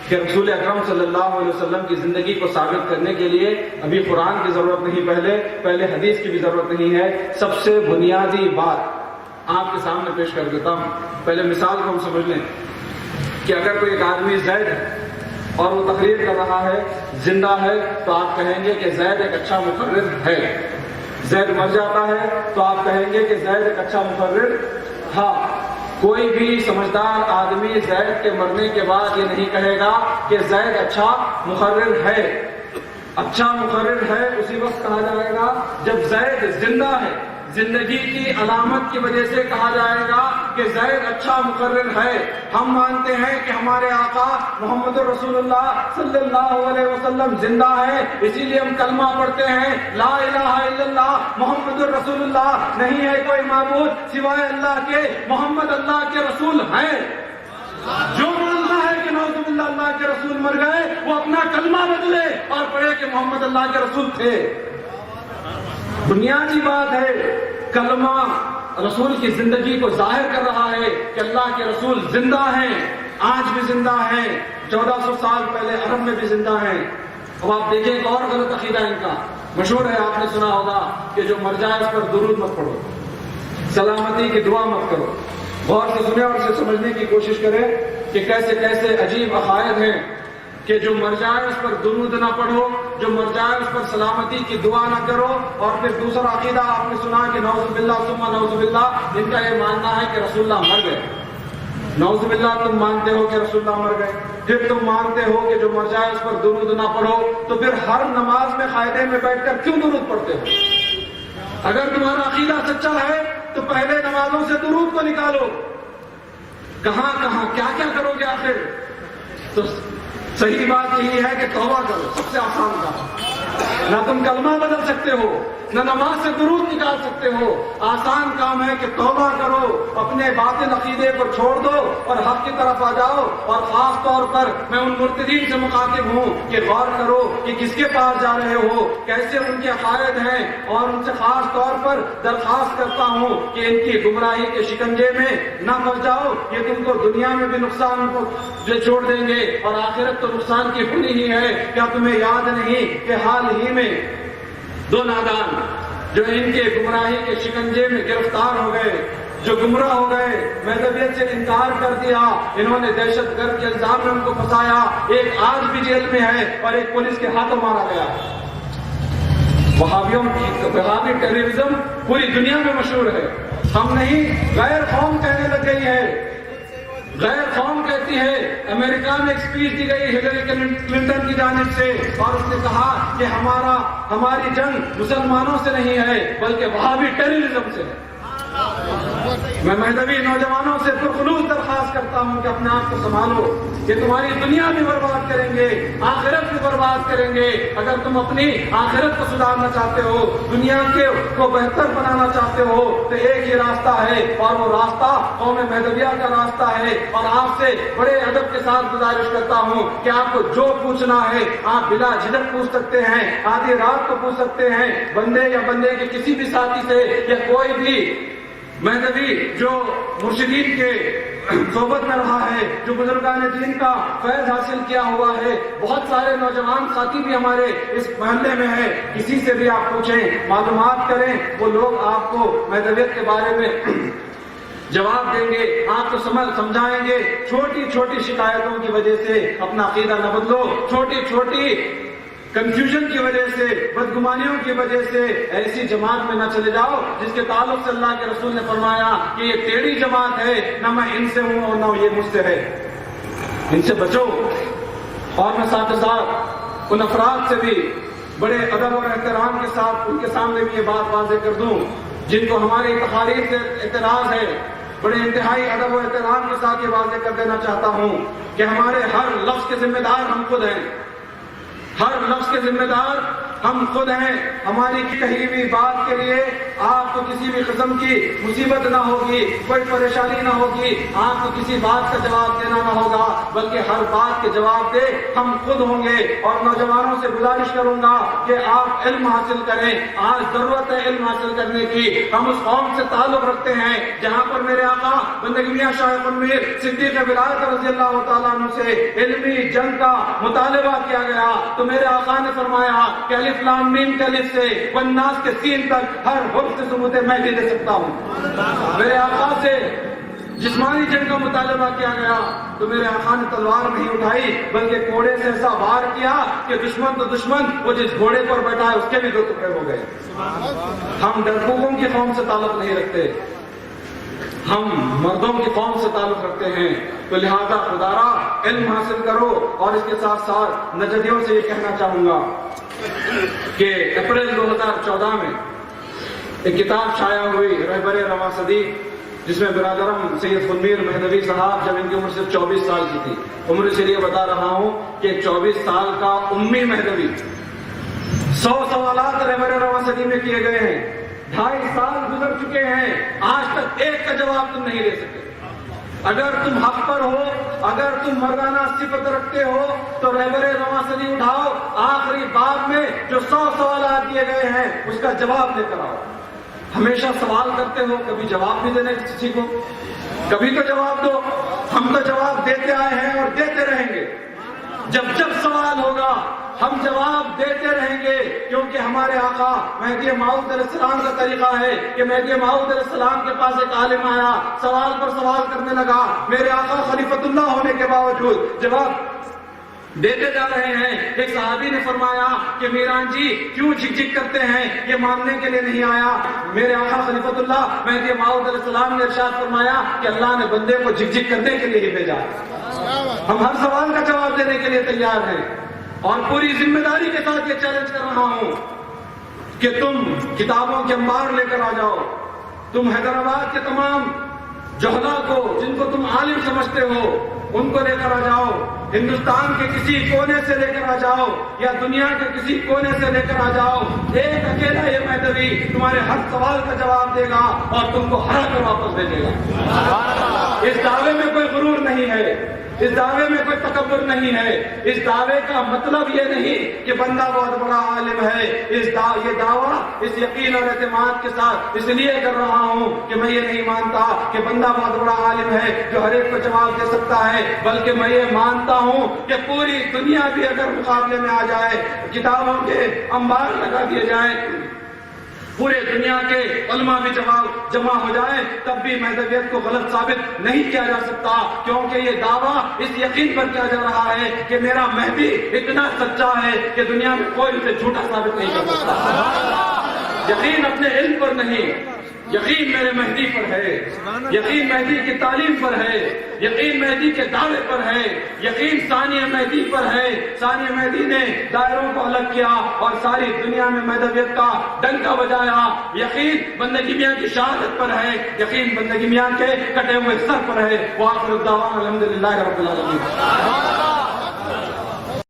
کہ رسول اکرم صلی اللہ علیہ وسلم کی زندگی کو ثابت کرنے کے لیے ابھی قرآن کی ضرورت نہیں، پہلے حدیث کی بھی ضرورت نہیں ہے۔ سب سے بنیادی بات آپ کے سامنے پیش کر دیتا ہوں۔ پہلے مثال کو ہم سمجھ لیں کہ اگر کوئی ایک آدمی زید ہے اور وہ تقریر کر رہا ہے، زندہ ہے، تو آپ کہیں گے کہ زید ایک اچھا مقرر ہے۔ زید مر جاتا ہے تو آپ کہیں گے کہ زید ایک اچھا مقرر۔ ہاں، کوئی بھی سمجھدار آدمی زید کے مرنے کے بعد یہ نہیں کہے گا کہ زید اچھا مقرر ہے۔ اچھا مقرر ہے اسی وقت کہا جائے گا جب زید زندہ ہے، زندگی کی علامت کی وجہ سے کہا جائے گا کہ زید اچھا مقرر ہے۔ ہم مانتے ہیں کہ ہمارے آقا محمد رسول اللہ صلی اللہ علیہ وسلم زندہ ہے، اسی لیے ہم کلمہ پڑھتے ہیں، لا الہ الا اللہ محمد رسول اللہ، نہیں ہے کوئی معبود سوائے اللہ کے، محمد اللہ کے رسول ہیں۔ جو مانتا ہے کہ نعوذ باللہ اللہ کے رسول مر گئے، وہ اپنا کلمہ بدلے اور پڑھے کہ محمد اللہ کے رسول تھے۔ بنیادی بات ہے، کلمہ رسول کی زندگی کو ظاہر کر رہا ہے کہ اللہ کے رسول زندہ ہیں، آج بھی زندہ ہیں، 1400 سال پہلے عرب میں بھی زندہ ہیں۔ اب آپ دیکھیں ایک اور غلط عقیدہ ان کا مشہور ہے، آپ نے سنا ہوگا کہ جو مر جائے اس پر درود مت پڑھو، سلامتی کی دعا مت کرو۔ غور سے سنیں اور اسے سمجھنے کی کوشش کریں کہ کیسے کیسے عجیب عقائد ہیں کہ جو مر جائے اس پر درود نہ پڑھو، جو مر جائے اس پر سلامتی کی دعا نہ کرو۔ اور پھر دوسرا عقیدہ آپ نے سنا کہ نعوذ باللہ ثم نعوذ باللہ، ان کا یہ ماننا ہے کہ رسول اللہ مر گئے۔ نعوذ باللہ تم مانتے ہو کہ رسول اللہ مر گئے، پھر تم مانتے ہو کہ جو مر جائے اس پر درود نہ پڑھو، تو پھر ہر نماز میں قاعدے میں بیٹھ کر کیوں درود پڑھتے ہو؟ اگر تمہارا عقیدہ سچا ہے تو پہلے نمازوں سے درود کو نکالو۔ کہاں کہاں کیا کیا کرو گے آخر؟ تو صحیح بات یہی ہے کہ توبہ کرو، سب سے آسان کام۔ نہ تم کلمہ بدل سکتے ہو، نہ نماز سے درود نکال سکتے ہو، آسان کام ہے کہ توبہ کرو، اپنے باطل عقیدے کو چھوڑ دو اور حق کی طرف آ جاؤ۔ اور خاص طور پر میں ان مرتدین سے مخاطب ہوں کہ غور کرو کہ کس کے پاس جا رہے ہو، کیسے ان کے عقائد ہیں، اور ان سے خاص طور پر درخواست کرتا ہوں کہ ان کی گمراہی کے شکنجے میں نہ پھنس جاؤ، یہ تم کو دنیا میں بھی نقصان کو چھوڑ دیں گے اور آخرت تو نقصان کی ہونی ہی ہے۔ کیا تمہیں یاد نہیں کہ حال ہی میں 2 نادان جو ان کے گمراہی کے شکنجے میں گرفتار ہو گئے، جو گمراہ ہو گئے، مذہبیت سے انکار کر دیا، انہوں نے دہشت گرد کے الزام میں ان کو پھنسایا، ایک آج بھی جیل میں ہے اور ایک پولیس کے ہاتھوں مارا گیا۔ وہابی ٹیررزم پوری دنیا میں مشہور ہے، ہم نہیں، غیر قوم کہنے لگ گئی ہے، غیر قوم کہتی ہے۔ امریکہ میں ایک اسپیچ دی گئی ہلری کلنٹن کی جانب سے، اور اس نے کہا کہ ہماری جنگ مسلمانوں سے نہیں ہے بلکہ وہابی ٹیررزم سے ہے۔ میں مذہبی نوجوانوں سے پرخلوص درخواست کرتا ہوں کہ اپنے آپ کو سنبھالو، یہ تمہاری دنیا بھی برباد کریں گے، آخرت بھی برباد کریں گے۔ اگر تم اپنی آخرت کو سدھارنا چاہتے ہو، دنیا کو بہتر بنانا چاہتے ہو، تو ایک ہی راستہ ہے، اور وہ راستہ قوم مہدویہ کا راستہ ہے۔ اور آپ سے بڑے ادب کے ساتھ گزارش کرتا ہوں کہ آپ کو جو پوچھنا ہے آپ بلا جھجک پوچھ سکتے ہیں، آدھی رات کو پوچھ سکتے ہیں، بندے یا بندے کے کسی بھی ساتھی سے، یا کوئی بھی مہدوی جو مرشدین کے صحبت میں رہا ہے، جو بزرگان دین کا فیض حاصل کیا ہوا ہے۔ بہت سارے نوجوان ساتھی بھی ہمارے اس محلے میں ہیں، کسی سے بھی آپ پوچھیں، معلومات کریں، وہ لوگ آپ کو مہدویت کے بارے میں جواب دیں گے، آپ کو سمجھائیں گے۔ چھوٹی چھوٹی شکایتوں کی وجہ سے اپنا عقیدہ نہ بدلو، چھوٹی چھوٹی کنفیوژن کی وجہ سے، بدگمانیوں کی وجہ سے ایسی جماعت میں نہ چلے جاؤ جس کے تعلق سے اللہ کے رسول نے فرمایا کہ یہ ٹیڑھی جماعت ہے، نہ میں ان سے ہوں اور نہ یہ مجھ سے ہے، ان سے بچو۔ اور میں ساتھ ساتھ ان افراد سے بھی بڑے ادب اور احترام کے ساتھ ان کے سامنے بھی یہ بات واضح کر دوں جن کو ہماری تقاریر سے اعتراض ہے، بڑے انتہائی ادب و احترام کے ساتھ یہ واضح کر دینا چاہتا ہوں کہ ہمارے ہر لفظ کے ذمہ دار ہم خود ہیں، ہر لفظ کے ذمہ دار ہم خود ہیں۔ ہماری کہی ہوئی بات کے لیے آپ کو کسی بھی قسم کی مصیبت نہ ہوگی، کوئی پریشانی نہ ہوگی، آپ کو کسی بات کا جواب دینا نہ ہوگا، بلکہ ہر بات کے جواب دے ہم خود ہوں گے۔ اور نوجوانوں سے گزارش کروں گا کہ آپ علم حاصل کریں، آج ضرورت ہے علم حاصل کرنے کی۔ ہم اس قوم سے تعلق رکھتے ہیں جہاں پر میرے آقا بندگی میاں شاہ قنویر صدیق ولایت رضی اللہ تعالیٰ عنہ سے علمی جنگ کا مطالبہ کیا گیا، تو میرے آقا نے فرمایا کہ الف لام میم کے الف سے والناس کے سین تک ہر حرف سے ثبوت میں بھی دے سکتا ہوں۔ میرے آقا سے جسمانی جنگ کا مطالبہ کیا گیا تو میرے آقا نے تلوار نہیں اٹھائی بلکہ کوڑے سے ایسا وار کیا کہ دشمن تو دشمن، وہ جس گھوڑے پر بیٹھا ہے اس کے بھی 2 ٹکڑے ہو گئے۔ ہم ڈرپوکوں کی قوم سے تعلق نہیں رکھتے، ہم مردوں کی قوم سے تعلق رکھتے ہیں۔ تو لہذا خدارا علم حاصل کرو۔ اور اس کے ساتھ ساتھ نجدیوں سے یہ کہنا چاہوں گا کہ اپریل 2014 میں ایک کتاب شائع ہوئی رہبر رواں صدی، جس میں برادرم سید قنویر مہدوی صاحب جب ان کی عمر صرف 24 سال کی تھی، عمر سے لیے بتا رہا ہوں کہ 24 سال کا امی مہدوی 100 سوالات رہبر رواں صدی میں کیے گئے ہیں، 2.5 سال گزر چکے ہیں، آج تک ایک کا جواب تم نہیں دے سکے۔ اگر تم حق پر ہو، اگر تم مردانہ صفت رکھتے ہو تو رہبر رواں صدی اٹھاؤ، آخری باب میں جو 100 سوالات دیے گئے ہیں اس کا جواب لے کر آؤ۔ ہمیشہ سوال کرتے ہو، کبھی جواب بھی دینے کسی کو، کبھی تو جواب دو۔ ہم تو جواب دیتے آئے ہیں اور دیتے رہیں گے، جب سوال ہوگا ہم جواب دیتے رہیں گے، کیونکہ ہمارے آقا مہدی موعود علیہ السلام کا طریقہ ہے کہ مہدی موعود علیہ السلام کے پاس ایک عالم آیا، سوال پر سوال کرنے لگا، میرے آقا خلیفۃ اللہ ہونے کے باوجود جواب دیتے جا رہے ہیں۔ ایک صحابی نے فرمایا کہ میران جی کیوں جھک کرتے ہیں، یہ ماننے کے لیے نہیں آیا۔ میرے آقا خلیفۃ اللہ مہدی موعود علیہ السلام نے ارشاد فرمایا کہ اللہ نے بندے کو جھک کرنے کے لیے ہی بھیجا۔ ہم ہر سوال کا جواب دینے کے لیے تیار ہیں، اور پوری ذمہ داری کے ساتھ یہ چیلنج کر رہا ہوں کہ تم کتابوں کے انبار لے کر آ جاؤ، تم حیدرآباد کے تمام جوہلا کو جن کو تم عالم سمجھتے ہو ان کو لے کر آ جاؤ، ہندوستان کے کسی کونے سے لے کر آ جاؤ یا دنیا کے کسی کونے سے لے کر آ جاؤ، ایک اکیلا یہ مہدوی تمہارے ہر سوال کا جواب دے گا اور تم کو ہرا کر واپس بھیجے گا۔ اس دعوے میں کوئی غرور نہیں ہے، اس دعوے میں کوئی تکبر نہیں ہے، اس دعوے کا مطلب یہ نہیں کہ بندہ بہت بڑا عالم ہے، یہ دعویٰ اس یقین اور اعتماد کے ساتھ اس لیے کر رہا ہوں کہ میں یہ نہیں مانتا کہ بندہ بہت بڑا عالم ہے جو ہر ایک کو جواب دے سکتا ہے، بلکہ میں یہ مانتا ہوں کہ پوری دنیا بھی اگر مقابلے میں آ جائے، کتابوں کے انبار لگا دیے جائیں، پورے دنیا کے علماء بھی جمع ہو جائے، تب بھی مہدویت کو غلط ثابت نہیں کیا جا سکتا، کیونکہ یہ دعویٰ اس یقین پر کیا جا رہا ہے کہ میرا مہدی اتنا سچا ہے کہ دنیا میں کوئی اسے جھوٹا ثابت نہیں کر سکتا۔ یقین اپنے علم پر نہیں، یقین میرے مہدی پر ہے، یقین مہدی کی تعلیم پر ہے، یقین مہدی کے دعوے پر ہے، یقین ثانیہ مہدی پر ہے۔ ثانیہ مہدی نے دائروں کو الگ کیا اور ساری دنیا میں مہدویت کا ڈنکا بجایا۔ یقین بندگی میاں کی شہادت پر ہے، یقین بندگی میاں کے کٹے ہوئے سر پر ہے۔ وآخر الدعوانا الحمدللہ رب العالمین۔